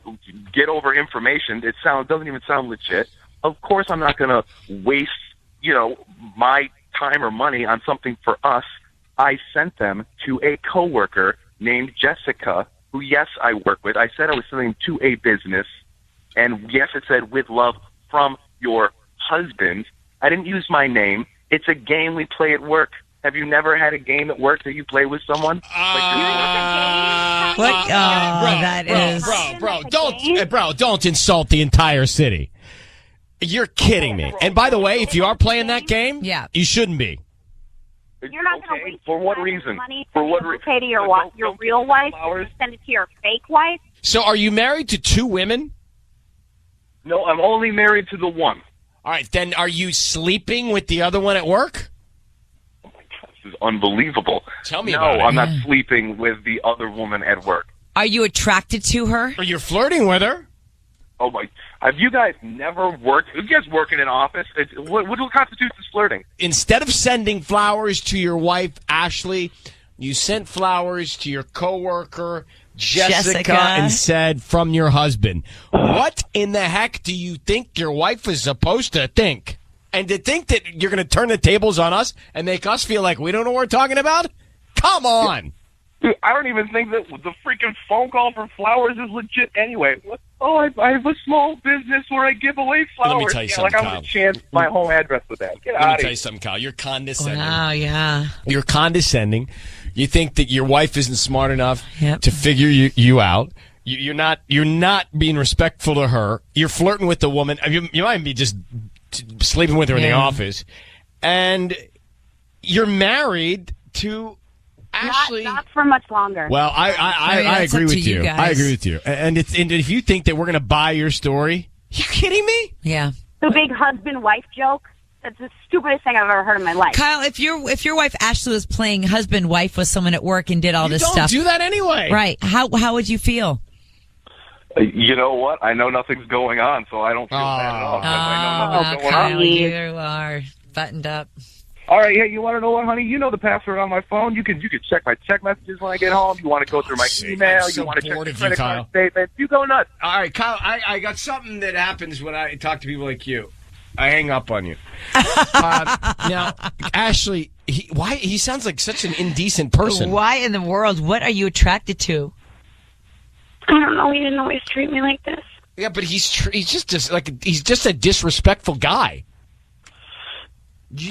Speaker 12: get over information. It doesn't even sound legit. Of course I'm not going to waste, my time or money on something for us. I sent them to a coworker named Jessica, who, yes, I work with. I said I was sending to a business, and yes, it said with love from your husband. I didn't use my name. It's a game we play at work. Have you never had a game at work that you play with someone?
Speaker 1: Don't insult the entire city. You're kidding me. And by the way, if you are playing that game, you shouldn't be.
Speaker 8: You're not going to waste
Speaker 12: for what reason?
Speaker 8: Money for what reason? Pay to your real wife, send it to your fake wife.
Speaker 1: So, are you married to two women?
Speaker 12: No, I'm only married to the one.
Speaker 1: All right, then are you sleeping with the other one at work?
Speaker 12: Oh my God, this is unbelievable.
Speaker 1: Tell me about it.
Speaker 12: No, I'm not sleeping with the other woman at work.
Speaker 9: Are you attracted to her?
Speaker 1: Or you're flirting with her?
Speaker 12: Oh my! Have you guys never worked? You guys work in an office? What constitutes as flirting?
Speaker 1: Instead of sending flowers to your wife, Ashley, you sent flowers to your coworker, Jessica, and said, from your husband. What in the heck do you think your wife is supposed to think? And to think that you're going to turn the tables on us and make us feel like we don't know what we're talking about? Come on.
Speaker 12: Dude, I don't even think that the freaking phone call for flowers is legit anyway. Oh, I have a small business where I give away flowers.
Speaker 1: Let me tell you something,
Speaker 12: Kyle. I would chance my home address with that. Get out of here.
Speaker 1: Let me tell you something, Kyle. You're condescending.
Speaker 9: Wow, yeah.
Speaker 1: You're condescending. You think that your wife isn't smart enough to figure you out. You're not being respectful to her. You're flirting with the woman. You might be just sleeping with her in the office, and you're married to Ashley.
Speaker 13: Not for much longer.
Speaker 1: Well, I agree with you. I agree with you. And if you think that we're going to buy your story, you kidding me?
Speaker 9: Yeah.
Speaker 13: The big husband-wife joke. That's the stupidest thing I've ever heard in my life.
Speaker 9: Kyle, if your wife Ashley was playing husband-wife with someone at work and did all this stuff.
Speaker 1: You don't do that anyway.
Speaker 9: Right. How would you feel?
Speaker 12: You know what? I know nothing's going on, so I don't feel bad at all. I know nothing's going
Speaker 9: Kyle,
Speaker 12: on.
Speaker 9: you are buttoned up.
Speaker 12: All right, hey, you want to know what, honey? You know the password on my phone. You can check my check messages when I get home. You want to go through my email. You want to check the credit card statement. You go nuts.
Speaker 1: All right, Kyle, I got something that happens when I talk to people like you. I hang up on you. Now, Ashley, he sounds like such an indecent person.
Speaker 9: Why in the world? What are you attracted to?
Speaker 13: I don't know. He didn't always treat me like this.
Speaker 1: Yeah, but he's just a disrespectful guy.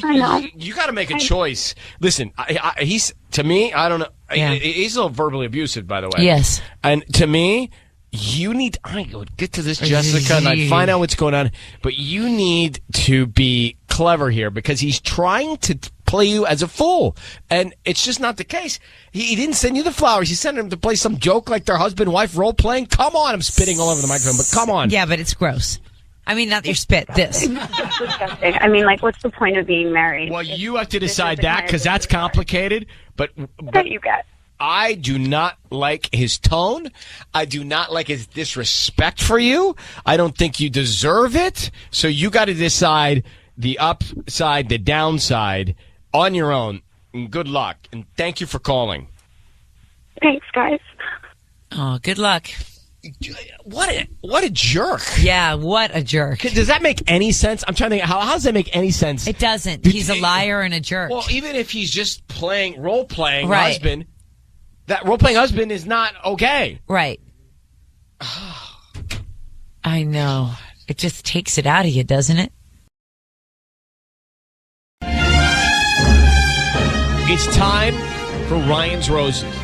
Speaker 13: I know.
Speaker 1: You got to make a choice. Listen, he's to me. I don't know.
Speaker 9: Yeah.
Speaker 1: He's a little verbally abusive, by the way.
Speaker 9: Yes.
Speaker 1: And to me, you need. I would get to this, Jessica, and I'd find out what's going on. But you need to be clever here because he's trying to play you as a fool, and it's just not the case. He didn't send you the flowers. He sent him to play some joke like their husband-wife role playing. Come on, I'm spitting all over the microphone, but come on.
Speaker 9: Yeah, but it's gross. I mean, not your spit. This.
Speaker 13: Disgusting. I mean, like, what's the point of being married?
Speaker 1: Well, you have to decide that because that's complicated. But
Speaker 13: you get.
Speaker 1: I do not like his tone. I do not like his disrespect for you. I don't think you deserve it. So you got to decide the upside, the downside on your own. And good luck. And thank you for calling.
Speaker 13: Thanks, guys.
Speaker 9: Oh, good luck.
Speaker 1: What a jerk.
Speaker 9: Yeah, what a jerk.
Speaker 1: Does that make any sense? I'm trying to think. How does that make any sense?
Speaker 9: It doesn't. He's a liar and a jerk.
Speaker 1: Well, even if he's just role-playing husband, that role-playing husband is not okay.
Speaker 9: Right. I know. It just takes it out of you, doesn't it?
Speaker 1: It's time for Ryan's Roses.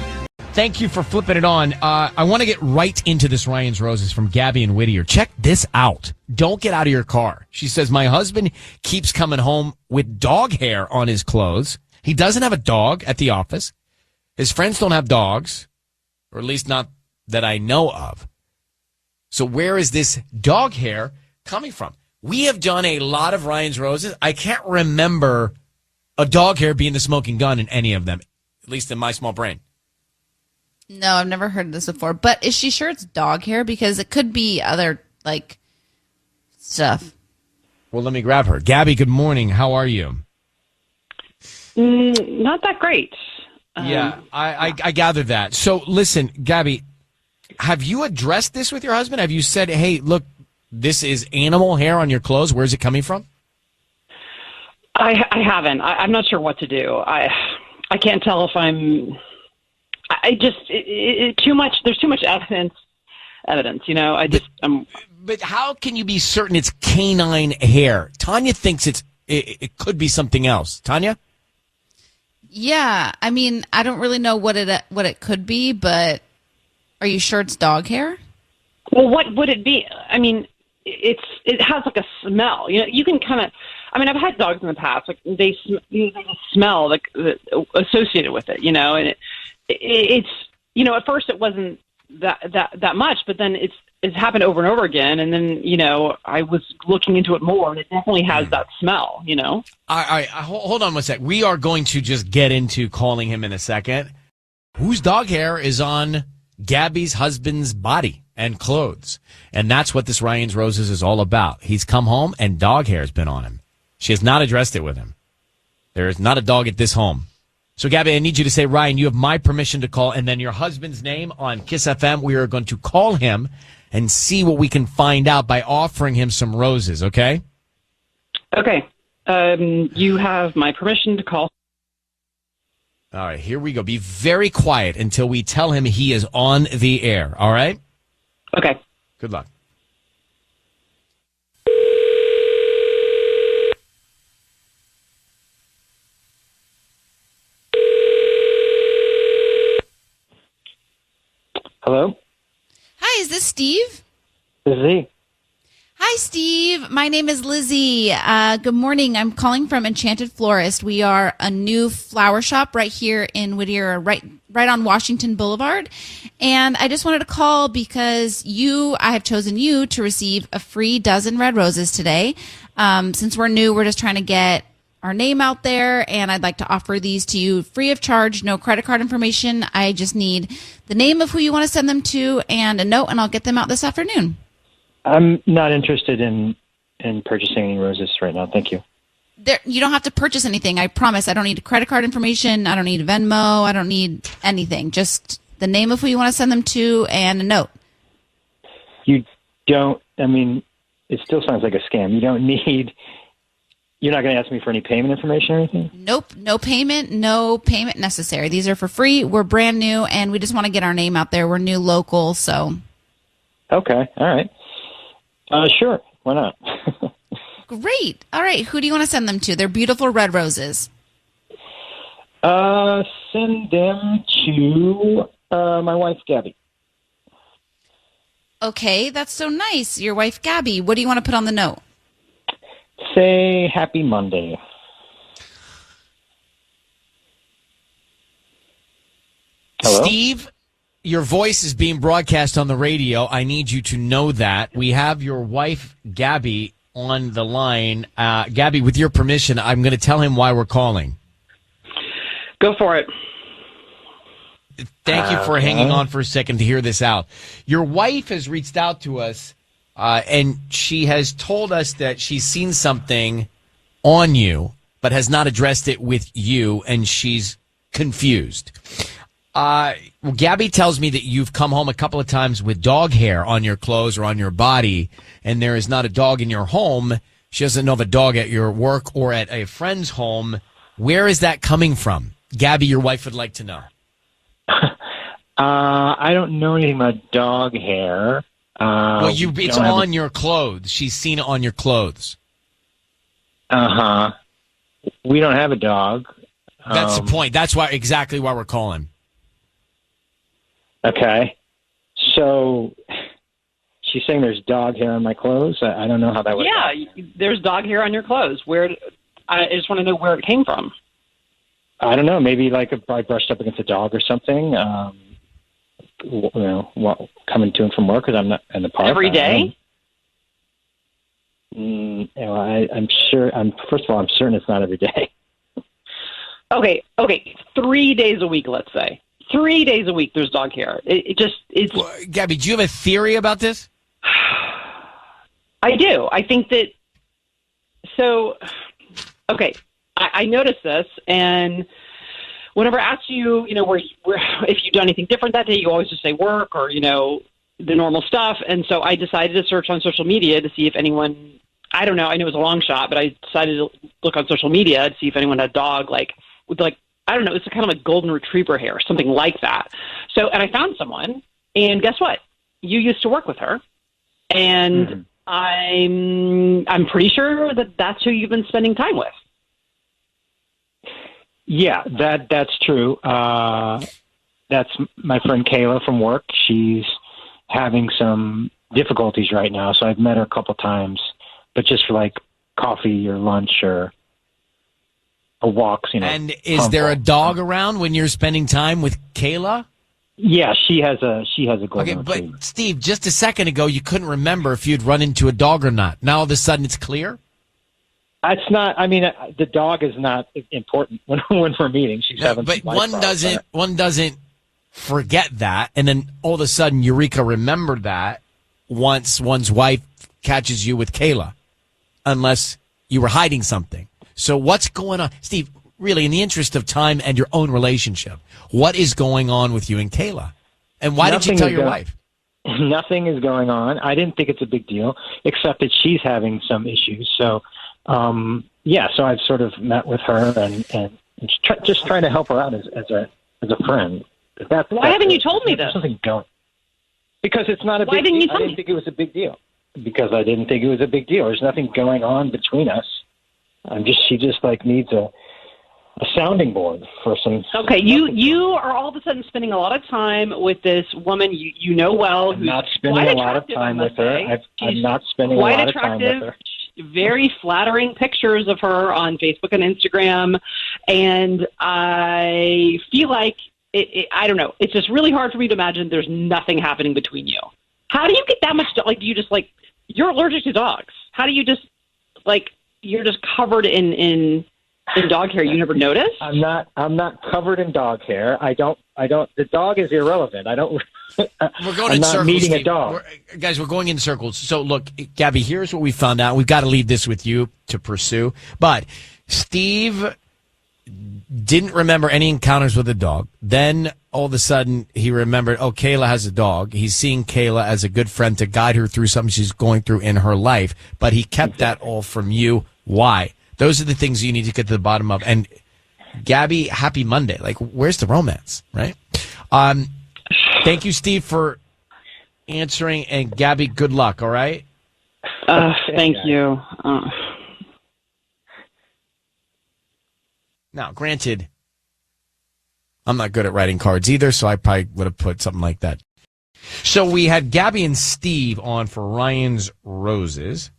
Speaker 1: Thank you for flipping it on. I want to get right into this Ryan's Roses from Gabby in Whittier. Check this out. Don't get out of your car. She says, my husband keeps coming home with dog hair on his clothes. He doesn't have a dog at the office. His friends don't have dogs, or at least not that I know of. So where is this dog hair coming from? We have done a lot of Ryan's Roses. I can't remember a dog hair being the smoking gun in any of them, at least in my small brain.
Speaker 14: No, I've never heard this before. But is she sure it's dog hair? Because it could be other, like, stuff.
Speaker 1: Well, let me grab her. Gabby, good morning. How are you?
Speaker 15: Not that great.
Speaker 1: Yeah, I gathered that. So, listen, Gabby, have you addressed this with your husband? Have you said, hey, look, this is animal hair on your clothes. Where's it coming from?
Speaker 15: I haven't. I'm not sure what to do. I can't tell if I'm... too much. There's too much evidence. You know.
Speaker 1: But how can you be certain it's canine hair? Tanya thinks it could be something else. Tanya.
Speaker 14: Yeah, I mean, I don't really know what it could be, but are you sure it's dog hair?
Speaker 15: Well, what would it be? I mean, it has like a smell. You know, you can kind of. I mean, I've had dogs in the past. Like they smell like associated with it. You know, and it's you know, at first it wasn't that much, but then it's happened over and over again, and then you know I was looking into it more, and it definitely has that smell. You know.
Speaker 1: All right, hold on one sec. We are going to just get into calling him in a second. Whose dog hair is on Gabby's husband's body and clothes? And that's what this Ryan's Roses is all about. He's come home and dog hair has been on him. She has not addressed it with him. There is not a dog at this home. So, Gabby, I need you to say, Ryan, you have my permission to call, and then your husband's name on Kiss FM. We are going to call him and see what we can find out by offering him some roses, okay?
Speaker 15: Okay. You have my permission to call.
Speaker 1: All right, here we go. Be very quiet until we tell him he is on the air, all right?
Speaker 15: Okay.
Speaker 1: Good luck.
Speaker 15: Hello?
Speaker 14: My name is Lizzie. Good morning. I'm calling from Enchanted Florist. We are a new flower shop right here in Whittier, right on Washington Boulevard. And I just wanted to call because I have chosen you to receive a free dozen red roses today. Since we're new, we're just trying to get our name out there, and I'd like to offer these to you free of charge, no credit card information. I just need the name of who you want to send them to and a note, and I'll get them out this afternoon.
Speaker 16: I'm not interested in purchasing any roses right now. Thank you.
Speaker 14: You don't have to purchase anything. I promise. I don't need credit card information. I don't need Venmo. I don't need anything. Just the name of who you want to send them to and a note.
Speaker 16: You don't, it still sounds like a scam. You're not going to ask me for any payment information or anything?
Speaker 14: Nope. No payment necessary. These are for free. We're brand new, and we just want to get our name out there. We're new local, so.
Speaker 16: Okay. All right. Sure. Why not?
Speaker 14: Great. All right. Who do you want to send them to? They're beautiful red roses.
Speaker 16: Send them to my wife, Gabby.
Speaker 14: Okay. That's so nice. Your wife, Gabby. What do you want to put on the note?
Speaker 16: Say Happy Monday.
Speaker 1: Hello? Steve, your voice is being broadcast on the radio. I need you to know that. We have your wife, Gabby, on the line. Gabby, with your permission, I'm going to tell him why we're calling.
Speaker 15: Go for it.
Speaker 1: Thank you for hanging on for a second to hear this out. Your wife has reached out to us, and she has told us that she's seen something on you, but has not addressed it with you, and she's confused. Gabby tells me that you've come home a couple of times with dog hair on your clothes or on your body, and there is not a dog in your home. She doesn't know of a dog at your work or at a friend's home. Where is that coming from? Gabby, your wife would like to know.
Speaker 16: I don't know anything about dog hair.
Speaker 1: It's on your clothes. She's seen it on your clothes.
Speaker 16: Uh-huh. We don't have a dog.
Speaker 1: That's the point. That's exactly why we're calling.
Speaker 16: Okay. So she's saying there's dog hair on my clothes? I don't know how that would
Speaker 15: Yeah, there's dog hair on your clothes. I just want to know where it came from.
Speaker 16: I don't know. Maybe like I brushed up against a dog or something. Coming to and from work because I'm not in the park.
Speaker 15: Every day?
Speaker 16: I'm sure. First of all, I'm certain it's not every day.
Speaker 15: Okay. 3 days a week, let's say. 3 days a week, there's dog hair. It's.
Speaker 1: Well, Gabby, do you have a theory about this?
Speaker 15: I do. I think that. So, okay, I noticed this, and whenever I ask you, where if you've done anything different that day, you always just say work or the normal stuff. And so I decided to search on social media to see if anyone. I don't know. I know it was a long shot, but I decided to look on social media to see if anyone had a dog with I don't know, it's kind of like golden retriever hair, something like that. So, and I found someone, and guess what? You used to work with her, and I'm pretty sure that's who you've been spending time with.
Speaker 16: Yeah, that's true. That's my friend Kayla from work. She's having some difficulties right now, so I've met her a couple times, but just for coffee or lunch or walks,
Speaker 1: And is there a dog around when you're spending time with Kayla?
Speaker 16: Yeah, she has a golden retriever.
Speaker 1: But Steve, just a second ago, you couldn't remember if you'd run into a dog or not. Now all of a sudden, it's clear.
Speaker 16: It's not. The dog is not important when we're meeting. She's having.
Speaker 1: But one doesn't forget that, and then all of a sudden, Eureka remembered that once one's wife catches you with Kayla, unless you were hiding something. So what's going on, Steve? Really, in the interest of time and your own relationship, what is going on with you and Kayla? And why didn't you tell your wife?
Speaker 16: Nothing is going on. I didn't think it's a big deal, except that she's having some issues. So, so I've sort of met with her and just trying to help her out as a friend.
Speaker 15: Why haven't you told me this?
Speaker 16: There's something going. Because it's not a big deal.
Speaker 15: Why didn't you tell me?
Speaker 16: I didn't think it was a big deal. Because I didn't think it was a big deal. There's nothing going on between us. She just needs a sounding board for some.
Speaker 15: Okay, you are all of a sudden spending a lot of time with this woman you know well.
Speaker 16: I'm not spending a lot of time with her. I'm not spending a lot of time with her.
Speaker 15: very flattering pictures of her on Facebook and Instagram, and I feel like I don't know. It's just really hard for me to imagine there's nothing happening between you. How do you get that much? Like, do you just like you're allergic to dogs? How do you just like you're just covered in dog hair? You never notice?
Speaker 16: I'm not covered in dog hair. I don't. The dog is irrelevant. I don't.
Speaker 1: We're going
Speaker 16: I'm
Speaker 1: in
Speaker 16: not
Speaker 1: circles,
Speaker 16: meeting a
Speaker 1: Steve.
Speaker 16: dog.
Speaker 1: Guys, we're going in circles. So, look, Gabby, here's what we found out. We've got to leave this with you to pursue. But Steve didn't remember any encounters with a dog. Then, all of a sudden, he remembered, oh, Kayla has a dog. He's seeing Kayla as a good friend to guide her through something she's going through in her life. But he kept that all from you. Why? Those are the things you need to get to the bottom of. And, Gabby, happy Monday. Like, where's the romance, right? Thank you, Steve, for answering. And, Gabby, good luck, all right?
Speaker 15: Thank you.
Speaker 1: Now, granted, I'm not good at writing cards either, so I probably would have put something like that. So we had Gabby and Steve on for Ryan's Roses.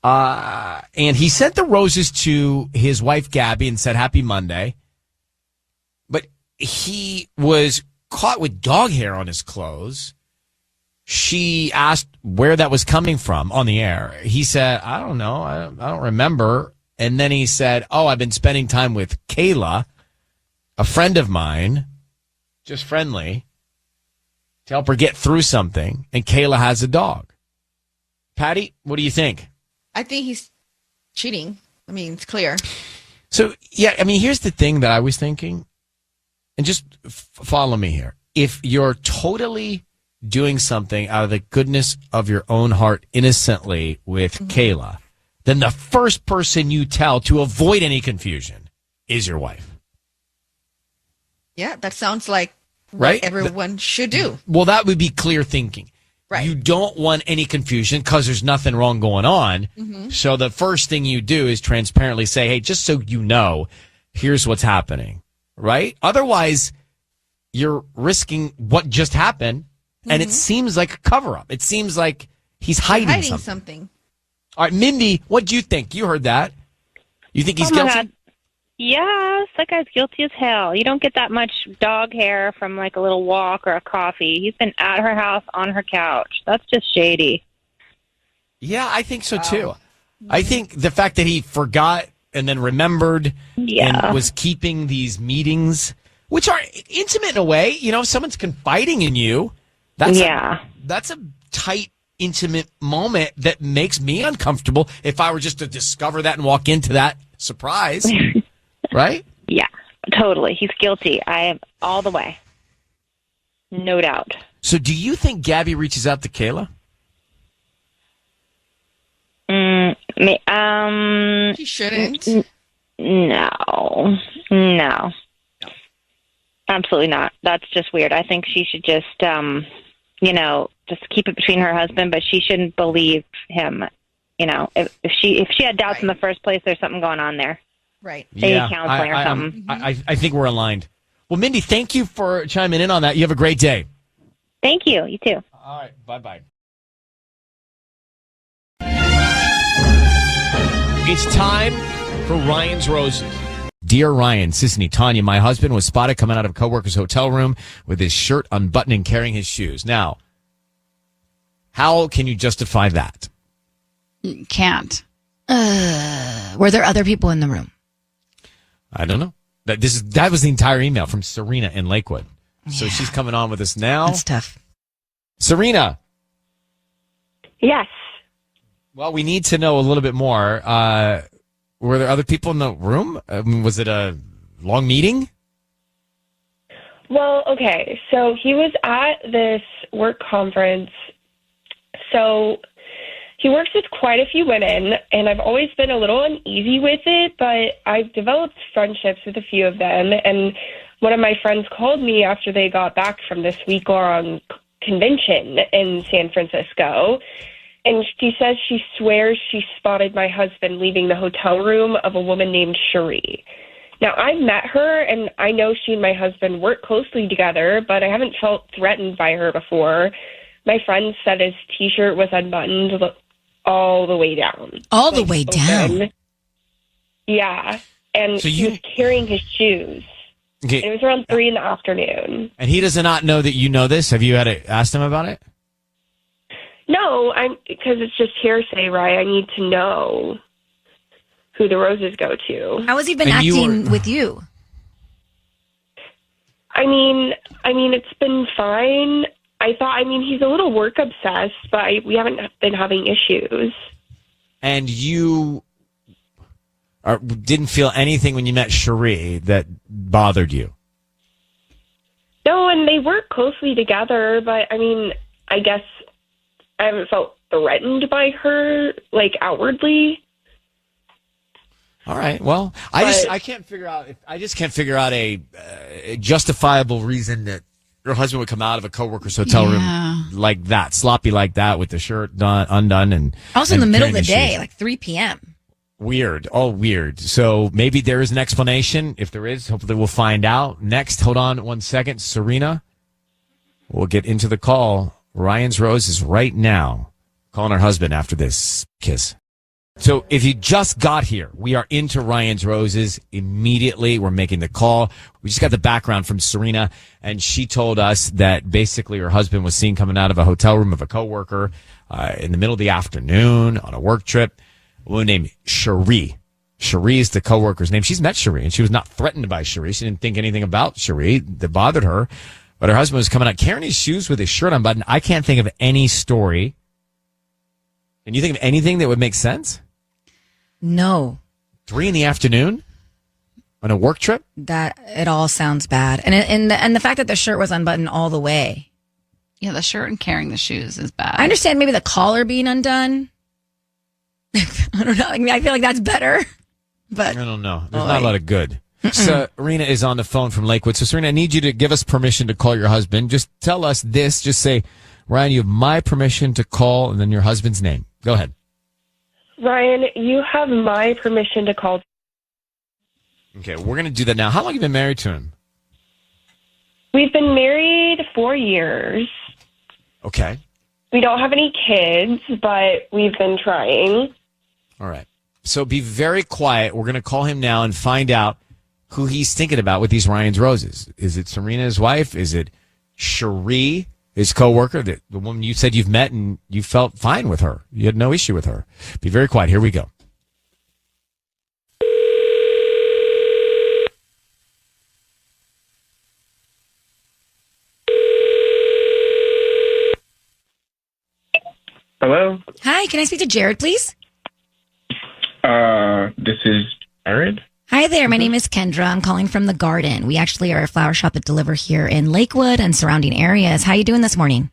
Speaker 1: And he sent the roses to his wife, Gabby, and said, Happy Monday. But he was caught with dog hair on his clothes. She asked where that was coming from on the air. He said, I don't know. I don't remember. And then he said, oh, I've been spending time with Kayla, a friend of mine, just friendly, to help her get through something. And Kayla has a dog. Patty, what do you think?
Speaker 17: I think he's cheating. I mean, it's clear.
Speaker 1: So, yeah, I mean, here's the thing that I was thinking, and just follow me here. If you're totally doing something out of the goodness of your own heart innocently with Kayla, then the first person you tell to avoid any confusion is your wife.
Speaker 17: Yeah, that sounds like
Speaker 1: right?
Speaker 17: What everyone should do.
Speaker 1: Well, that would be clear thinking.
Speaker 17: Right.
Speaker 1: You don't want any confusion because there's nothing wrong going on.
Speaker 17: Mm-hmm.
Speaker 1: So the first thing you do is transparently say, hey, just so you know, here's what's happening, right? Otherwise, you're risking what just happened, and it seems like a cover-up. It seems like he's hiding something. All right, Mindy, what do you think? You heard that. You think he's guilty?
Speaker 18: God. Yes, that guy's guilty as hell. You don't get that much dog hair from like a little walk or a coffee. He's been at her house on her couch. That's just shady.
Speaker 1: Yeah, I think so too. I think the fact that he forgot and then remembered and was keeping these meetings, which are intimate in a way. You know, if someone's confiding in you, that's a tight, intimate moment that makes me uncomfortable if I were just to discover that and walk into that surprise. Right?
Speaker 18: Yeah, totally. He's guilty. I am all the way. No doubt.
Speaker 1: So do you think Gabby reaches out to Kayla?
Speaker 17: She shouldn't.
Speaker 18: No. Absolutely not. That's just weird. I think she should just, just keep it between her husband, but she shouldn't believe him. You know, if she had doubts in the first place, there's something going on there.
Speaker 17: Right.
Speaker 18: Maybe counseling or something.
Speaker 1: I think we're aligned. Well, Mindy, thank you for chiming in on that. You have a great day.
Speaker 18: Thank you. You too.
Speaker 1: All right. Bye-bye. It's time for Ryan's Roses. Dear Ryan, Sissany, Tanya, my husband was spotted coming out of a coworker's hotel room with his shirt unbuttoned and carrying his shoes. Now, how can you justify that?
Speaker 3: Can't. Were there other people in the room?
Speaker 1: I don't know. That was the entire email from Serena in Lakewood. So she's coming on with us now.
Speaker 3: That's tough.
Speaker 1: Serena.
Speaker 13: Yes.
Speaker 1: Well, we need to know a little bit more. Were there other people in the room? Was it a long meeting?
Speaker 19: Well, okay. So he was at this work conference. So he works with quite a few women, and I've always been a little uneasy with it, but I've developed friendships with a few of them. And one of my friends called me after they got back from this week-long convention in San Francisco, and she says she swears she spotted my husband leaving the hotel room of a woman named Cherie. Now, I've met her, and I know she and my husband work closely together, but I haven't felt threatened by her before. My friend said his T-shirt was unbuttoned all the way down.
Speaker 3: All the way down?
Speaker 19: Yeah. And
Speaker 1: So
Speaker 19: he was carrying his shoes.
Speaker 1: Okay.
Speaker 19: And it was around 3 in the afternoon.
Speaker 1: And he does not know that you know this? Have you asked him about it?
Speaker 19: No, because it's just hearsay, right? I need to know who the roses go to.
Speaker 3: How has he been acting with you?
Speaker 19: I mean, it's been fine. He's a little work obsessed, but we haven't been having issues.
Speaker 1: And you didn't feel anything when you met Cherie that bothered you?
Speaker 19: No, and they work closely together, but I guess I haven't felt threatened by her, like, outwardly.
Speaker 1: All right. Well, I just can't figure out a justifiable reason that your husband would come out of a coworker's hotel room like that, sloppy like that, with the shirt undone, and
Speaker 3: also in the middle of the
Speaker 1: carrying
Speaker 3: day,
Speaker 1: shoes.
Speaker 3: like 3 p.m.
Speaker 1: Weird, all weird. So maybe there is an explanation. If there is, hopefully we'll find out. Next, hold on 1 second, Serena. We'll get into the call. Ryan's Rose is right now calling her husband after this kiss. So if you just got here, we are into Ryan's Roses immediately. We're making the call. We just got the background from Serena, and she told us that basically her husband was seen coming out of a hotel room of a coworker in the middle of the afternoon on a work trip. A woman named Cherie. Cherie is the coworker's name. She's met Cherie, and she was not threatened by Cherie. She didn't think anything about Cherie that bothered her. But her husband was coming out carrying his shoes with his shirt unbuttoned. I can't think of any story. Can you think of anything that would make sense?
Speaker 3: No.
Speaker 1: 3 in the afternoon on a work trip?
Speaker 3: That it all sounds bad, and the fact that the shirt was unbuttoned all the way.
Speaker 20: Yeah, the shirt and carrying the shoes is bad.
Speaker 3: I understand maybe the collar being undone. I don't know. I feel like that's better, but
Speaker 1: I don't know. There's not a lot of good. Serena is on the phone from Lakewood. So Serena, I need you to give us permission to call your husband. Just tell us this. Just say, Ryan, you have my permission to call, and then your husband's name. Go ahead.
Speaker 19: Ryan, you have my permission to call.
Speaker 1: Okay, we're going to do that now. How long have you been married to him?
Speaker 19: We've been married 4 years.
Speaker 1: Okay.
Speaker 19: We don't have any kids, but we've been trying.
Speaker 1: All right. So be very quiet. We're going to call him now and find out who he's thinking about with these Ryan's Roses. Is it Serena, his wife? Is it Cherie, his coworker, the woman you said you've met and you felt fine with her? You had no issue with her. Be very quiet. Here we go.
Speaker 21: Hello?
Speaker 3: Hi, can I speak to Jared, please?
Speaker 21: This is Jared.
Speaker 3: Hi there, my name is Kendra. I'm calling from The Garden. We actually are a flower shop that deliver here in Lakewood and surrounding areas. How are you doing this morning?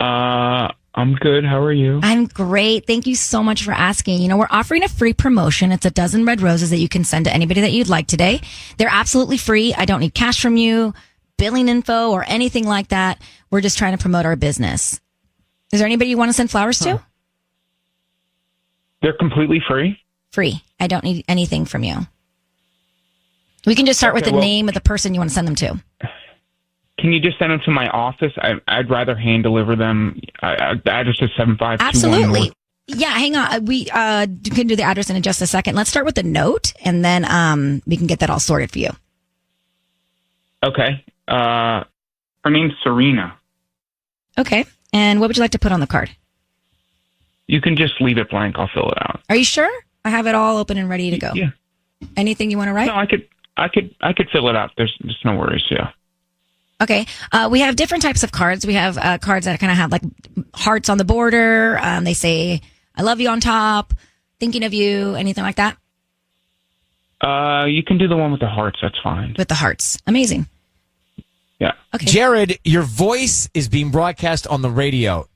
Speaker 21: I'm good. How are you?
Speaker 3: I'm great. Thank you so much for asking. You know, we're offering a free promotion. It's a dozen red roses that you can send to anybody that you'd like today. They're absolutely free. I don't need cash from you, billing info, or anything like that. We're just trying to promote our business. Is there anybody you want to send flowers to?
Speaker 21: They're completely free?
Speaker 3: Free. I don't need anything from you. We can just start with the name of the person you want to send them to.
Speaker 21: Can you just send them to my office? I'd rather hand deliver them. The address is 7521
Speaker 3: Absolutely.
Speaker 21: North.
Speaker 3: Yeah, hang on. We can do the address in just a second. Let's start with the note, and then we can get that all sorted for you.
Speaker 21: Okay. Her name's Serena.
Speaker 3: Okay. And what would you like to put on the card?
Speaker 21: You can just leave it blank. I'll fill it out.
Speaker 3: Are you sure? I have it all open and ready to go.
Speaker 21: Yeah.
Speaker 3: Anything you want to write?
Speaker 21: No, I could fill it out. There's no worries. Yeah.
Speaker 3: Okay. We have different types of cards. We have cards that kind of have like hearts on the border. They say, I love you on top, thinking of you, anything like that?
Speaker 21: You can do the one with the hearts. That's fine.
Speaker 3: With the hearts. Amazing.
Speaker 21: Yeah.
Speaker 3: Okay.
Speaker 1: Jared, your voice is being broadcast on the radio.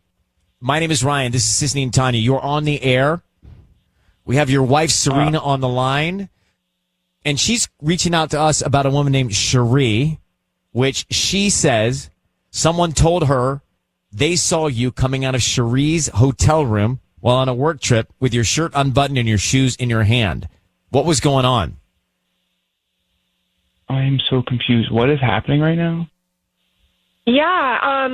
Speaker 1: My name is Ryan. This is Sisney and Tanya. You're on the air. We have your wife, Serena, on the line. And she's reaching out to us about a woman named Cherie, which she says someone told her they saw you coming out of Cherie's hotel room while on a work trip with your shirt unbuttoned and your shoes in your hand. What was going on?
Speaker 21: I am so confused. What is happening right now?
Speaker 19: Yeah,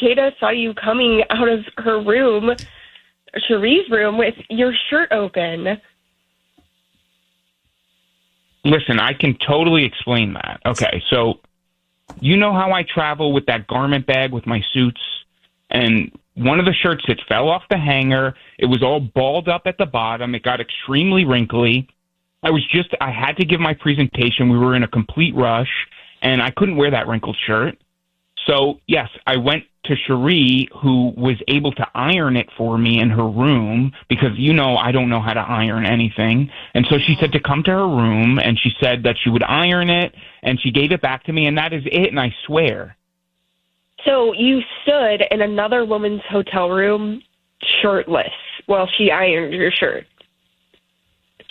Speaker 19: Jada saw you coming out of her room Cherie's room with your shirt open.
Speaker 21: Listen, I can totally explain that. Okay, so you know how I travel with that garment bag with my suits? And one of the shirts, it fell off the hanger. It was all balled up at the bottom. It got extremely wrinkly. I had to give my presentation. We were in a complete rush, and I couldn't wear that wrinkled shirt. So, yes, I went to Cherie, who was able to iron it for me in her room because, I don't know how to iron anything. And so she said to come to her room, and she said that she would iron it, and she gave it back to me, and that is it, and I swear.
Speaker 19: So you stood in another woman's hotel room shirtless while she ironed your shirt.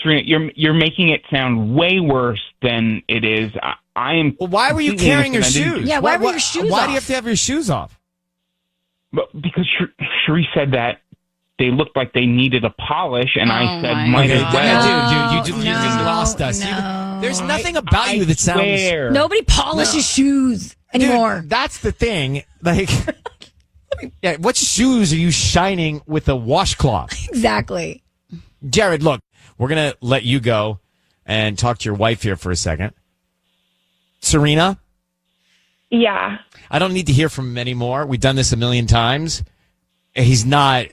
Speaker 21: Serena, you're making it sound way worse than it is. I am.
Speaker 1: Well, why were you carrying your shoes?
Speaker 3: Yeah, why were your shoes off?
Speaker 1: Why do you have to have your shoes off?
Speaker 21: Because Cherie said that they looked like they needed a polish, and I said, might as well.
Speaker 1: Dude, you just lost us. There's nothing about you that sounds...
Speaker 3: Nobody polishes shoes anymore.
Speaker 1: Dude, that's the thing. Like, yeah, what shoes are you shining with a washcloth?
Speaker 3: Exactly.
Speaker 1: Jared, look, we're going to let you go and talk to your wife here for a second. Serena?
Speaker 19: Yeah.
Speaker 1: I don't need to hear from him anymore. We've done this a million times. He's not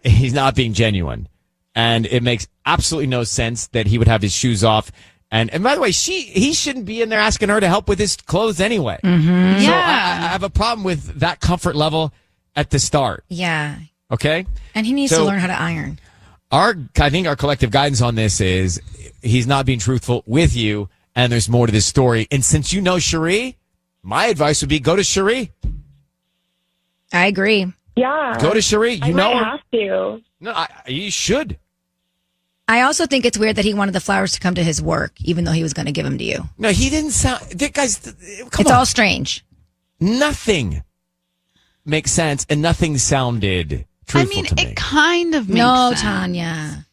Speaker 1: being genuine. And it makes absolutely no sense that he would have his shoes off. And by the way, he shouldn't be in there asking her to help with his clothes anyway.
Speaker 3: Mm-hmm.
Speaker 1: So I have a problem with that comfort level at the start.
Speaker 3: Yeah.
Speaker 1: Okay?
Speaker 3: And he needs to learn how to iron.
Speaker 1: I think our collective guidance on this is he's not being truthful with you, and there's more to this story. And since you know Cherie, my advice would be go to Cherie.
Speaker 3: I agree.
Speaker 19: Yeah.
Speaker 1: Go to Cherie. You know her.
Speaker 19: I have to.
Speaker 1: No, you should.
Speaker 3: I also think it's weird that he wanted the flowers to come to his work, even though he was going to give them to you.
Speaker 1: No, he didn't sound... Guys, come on.
Speaker 3: It's all strange.
Speaker 1: Nothing makes sense, and nothing sounded truthful to me.
Speaker 20: It kind of makes sense.
Speaker 3: Tanya.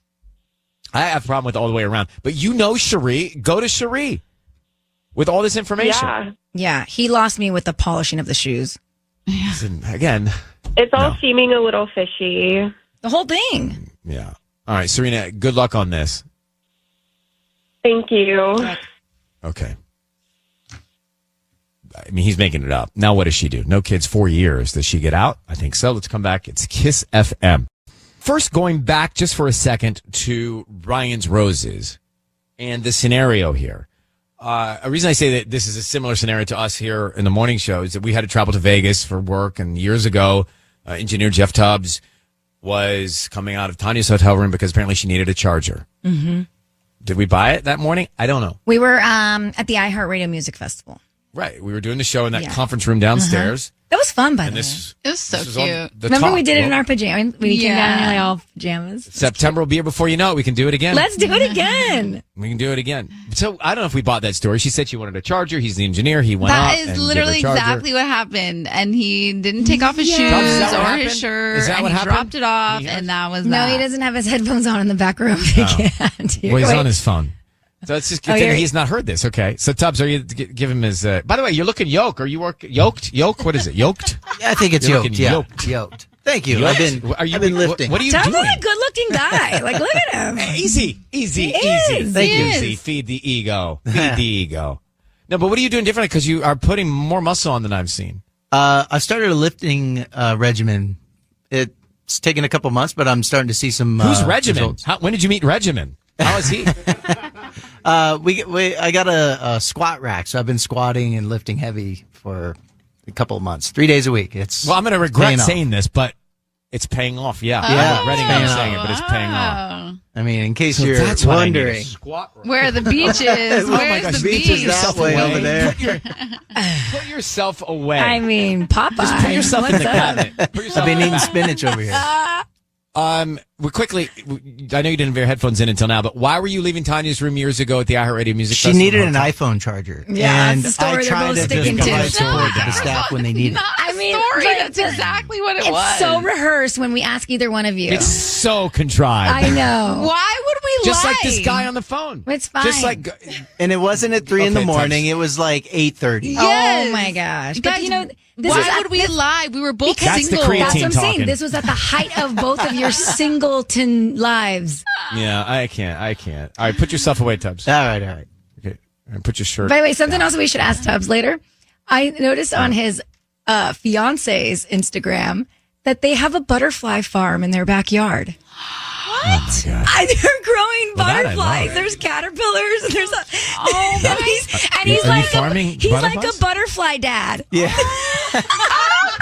Speaker 1: I have a problem with all the way around. But you know Cherie. Go to Cherie with all this information.
Speaker 3: Yeah, he lost me with the polishing of the shoes.
Speaker 1: Listen, again...
Speaker 19: It's all seeming a little fishy.
Speaker 3: The whole thing.
Speaker 1: Yeah. All right, Serena, good luck on this.
Speaker 19: Thank you.
Speaker 1: Okay. I mean, he's making it up. Now what does she do? No kids, 4 years. Does she get out? I think so. Let's come back. It's Kiss FM. First, going back just for a second to Ryan's Roses and the scenario here. A reason I say that this is a similar scenario to us here in the morning show is that we had to travel to Vegas for work, and years ago, engineer Jeff Tubbs was coming out of Tanya's hotel room because apparently she needed a charger.
Speaker 3: Mm-hmm.
Speaker 1: Did we buy it that morning? I don't know.
Speaker 3: We were at the iHeartRadio Music Festival.
Speaker 1: Right. We were doing the show in that conference room downstairs.
Speaker 3: That was fun, by the way.
Speaker 20: It was so cute.
Speaker 3: Remember we did it in our pajamas? We came down in all pajamas.
Speaker 1: September will be here before you know it. We can do it again.
Speaker 3: Let's do it again.
Speaker 1: We can do it again. So I don't know if we bought that story. She said she wanted a charger. He's the engineer. He went out.
Speaker 20: That is literally exactly what happened. And he didn't take off his shoes or his shirt.
Speaker 1: Is that what happened?
Speaker 20: Dropped it off, and that was
Speaker 3: No, he doesn't have his headphones on in the back room. He can't.
Speaker 1: Well, he's on his phone. So it's just he's not heard this. Okay. So Tubbs, are you give him his? By the way, you're looking yoked. Are you yoked? Yoke? What is it? Yoked?
Speaker 2: Yeah, I think it's
Speaker 1: You're
Speaker 2: yoked.
Speaker 1: looking
Speaker 2: Yeah, yoked. Thank you.
Speaker 1: Yoked?
Speaker 2: I've been lifting.
Speaker 1: What are you
Speaker 3: Tubbs
Speaker 1: doing?
Speaker 3: is a good-looking guy. Like, look at him.
Speaker 1: Easy.
Speaker 2: Thank you.
Speaker 1: Easy. Feed the ego. Feed the ego. No, but what are you doing differently? Because you are putting more muscle on than I've seen.
Speaker 2: I started a lifting regimen. It's taken a couple months, but I'm starting to see some.
Speaker 1: Who's Regimen?
Speaker 2: results.
Speaker 1: When did you meet Regimen? How is he?
Speaker 2: I got a squat rack, so I've been squatting and lifting heavy for a couple of months, 3 days a week. I'm
Speaker 1: going to regret saying this, but it's paying off. Yeah, I'm regretting not saying it, but it's paying off.
Speaker 2: I mean, in case you're wondering,
Speaker 20: where are the beaches? Where's the beach?
Speaker 2: That way over there.
Speaker 1: Put yourself away.
Speaker 3: I mean, Popeye.
Speaker 1: Just put yourself in the cabinet.
Speaker 2: I've been eating spinach over here.
Speaker 1: Quickly, I know you didn't have your headphones in until now, but why were you leaving Tanya's room years ago at the iHeartRadio Music Festival?
Speaker 2: She needed an iPhone charger.
Speaker 3: Yeah,
Speaker 2: and
Speaker 3: that's the story
Speaker 2: I try
Speaker 3: they're both
Speaker 2: to
Speaker 3: sticking
Speaker 2: just
Speaker 3: to.
Speaker 2: provide support to the staff when they need it.
Speaker 20: That's exactly what it was.
Speaker 3: It's so rehearsed when we ask either one of you.
Speaker 1: It's so contrived.
Speaker 3: I know.
Speaker 20: Why would we
Speaker 1: Just like this guy on the phone.
Speaker 3: It's fine.
Speaker 1: Just like,
Speaker 2: and it wasn't at 3 in the
Speaker 1: Okay,
Speaker 2: morning. It was like 8:30.
Speaker 3: Oh my gosh! But
Speaker 20: Guys,
Speaker 3: you know,
Speaker 20: why would we lie? We were both
Speaker 1: That's the
Speaker 20: single.
Speaker 1: creatine
Speaker 3: That's what I'm saying.
Speaker 1: talking.
Speaker 3: This was at the height of both of your singleton lives.
Speaker 1: Yeah, I can't. All right, put yourself away, Tubbs.
Speaker 2: All right.
Speaker 1: Okay, and put your shirt.
Speaker 3: By the way, something else we should ask Tubbs later. I noticed on his fiance's Instagram that they have a butterfly farm in their backyard.
Speaker 1: What?
Speaker 3: They're growing
Speaker 1: Well, that I
Speaker 3: butterflies.
Speaker 1: love.
Speaker 3: There's caterpillars. And there's
Speaker 1: Are
Speaker 3: he's
Speaker 1: you
Speaker 3: like
Speaker 1: farming
Speaker 3: he's like
Speaker 1: butterflies?
Speaker 3: a butterfly dad.
Speaker 2: Yeah.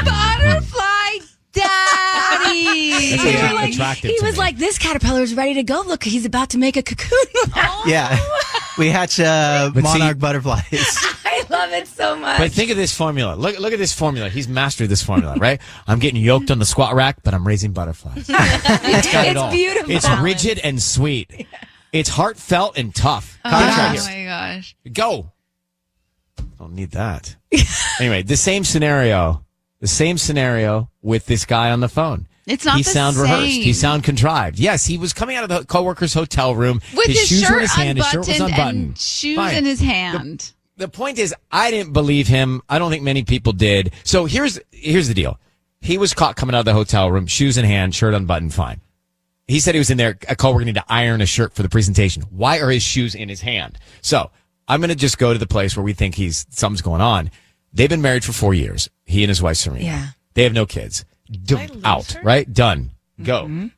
Speaker 3: Butterfly daddy.
Speaker 1: That's
Speaker 3: They were
Speaker 1: attractive
Speaker 3: he
Speaker 1: to
Speaker 3: was
Speaker 1: me.
Speaker 3: like, this caterpillar's ready to go. Look, he's about to make a cocoon.
Speaker 2: Yeah. We hatch monarch butterflies.
Speaker 3: I love it so much.
Speaker 1: But think of this formula. Look at this formula. He's mastered this formula, right? I'm getting yoked on the squat rack, but I'm raising butterflies. It's got it all.
Speaker 3: beautiful.
Speaker 1: It's rigid and sweet. It's heartfelt and tough.
Speaker 20: Oh
Speaker 1: Contrast.
Speaker 20: my gosh.
Speaker 1: Go. Don't need that. Anyway, the same scenario with this guy on the phone.
Speaker 20: It's not
Speaker 1: He
Speaker 20: the
Speaker 1: sound
Speaker 20: same.
Speaker 1: rehearsed. He sound contrived. Yes, he was coming out of the coworker's hotel room.
Speaker 20: With his
Speaker 1: shoes were
Speaker 20: shirt
Speaker 1: in his hand. His shirt was
Speaker 20: unbuttoned
Speaker 1: unbuttoned.
Speaker 20: and shoes
Speaker 1: Fine.
Speaker 20: in his hand.
Speaker 1: The point is, I didn't believe him. I don't think many people did. So here's the deal. He was caught coming out of the hotel room, shoes in hand, shirt unbuttoned, fine. He said he was in there, a coworker needed to iron a shirt for the presentation. Why are his shoes in his hand? So I'm going to just go to the place where we think something's going on. They've been married for 4 years. He and his wife, Serena.
Speaker 3: Yeah.
Speaker 1: They have no kids. Out, right? Done. Go.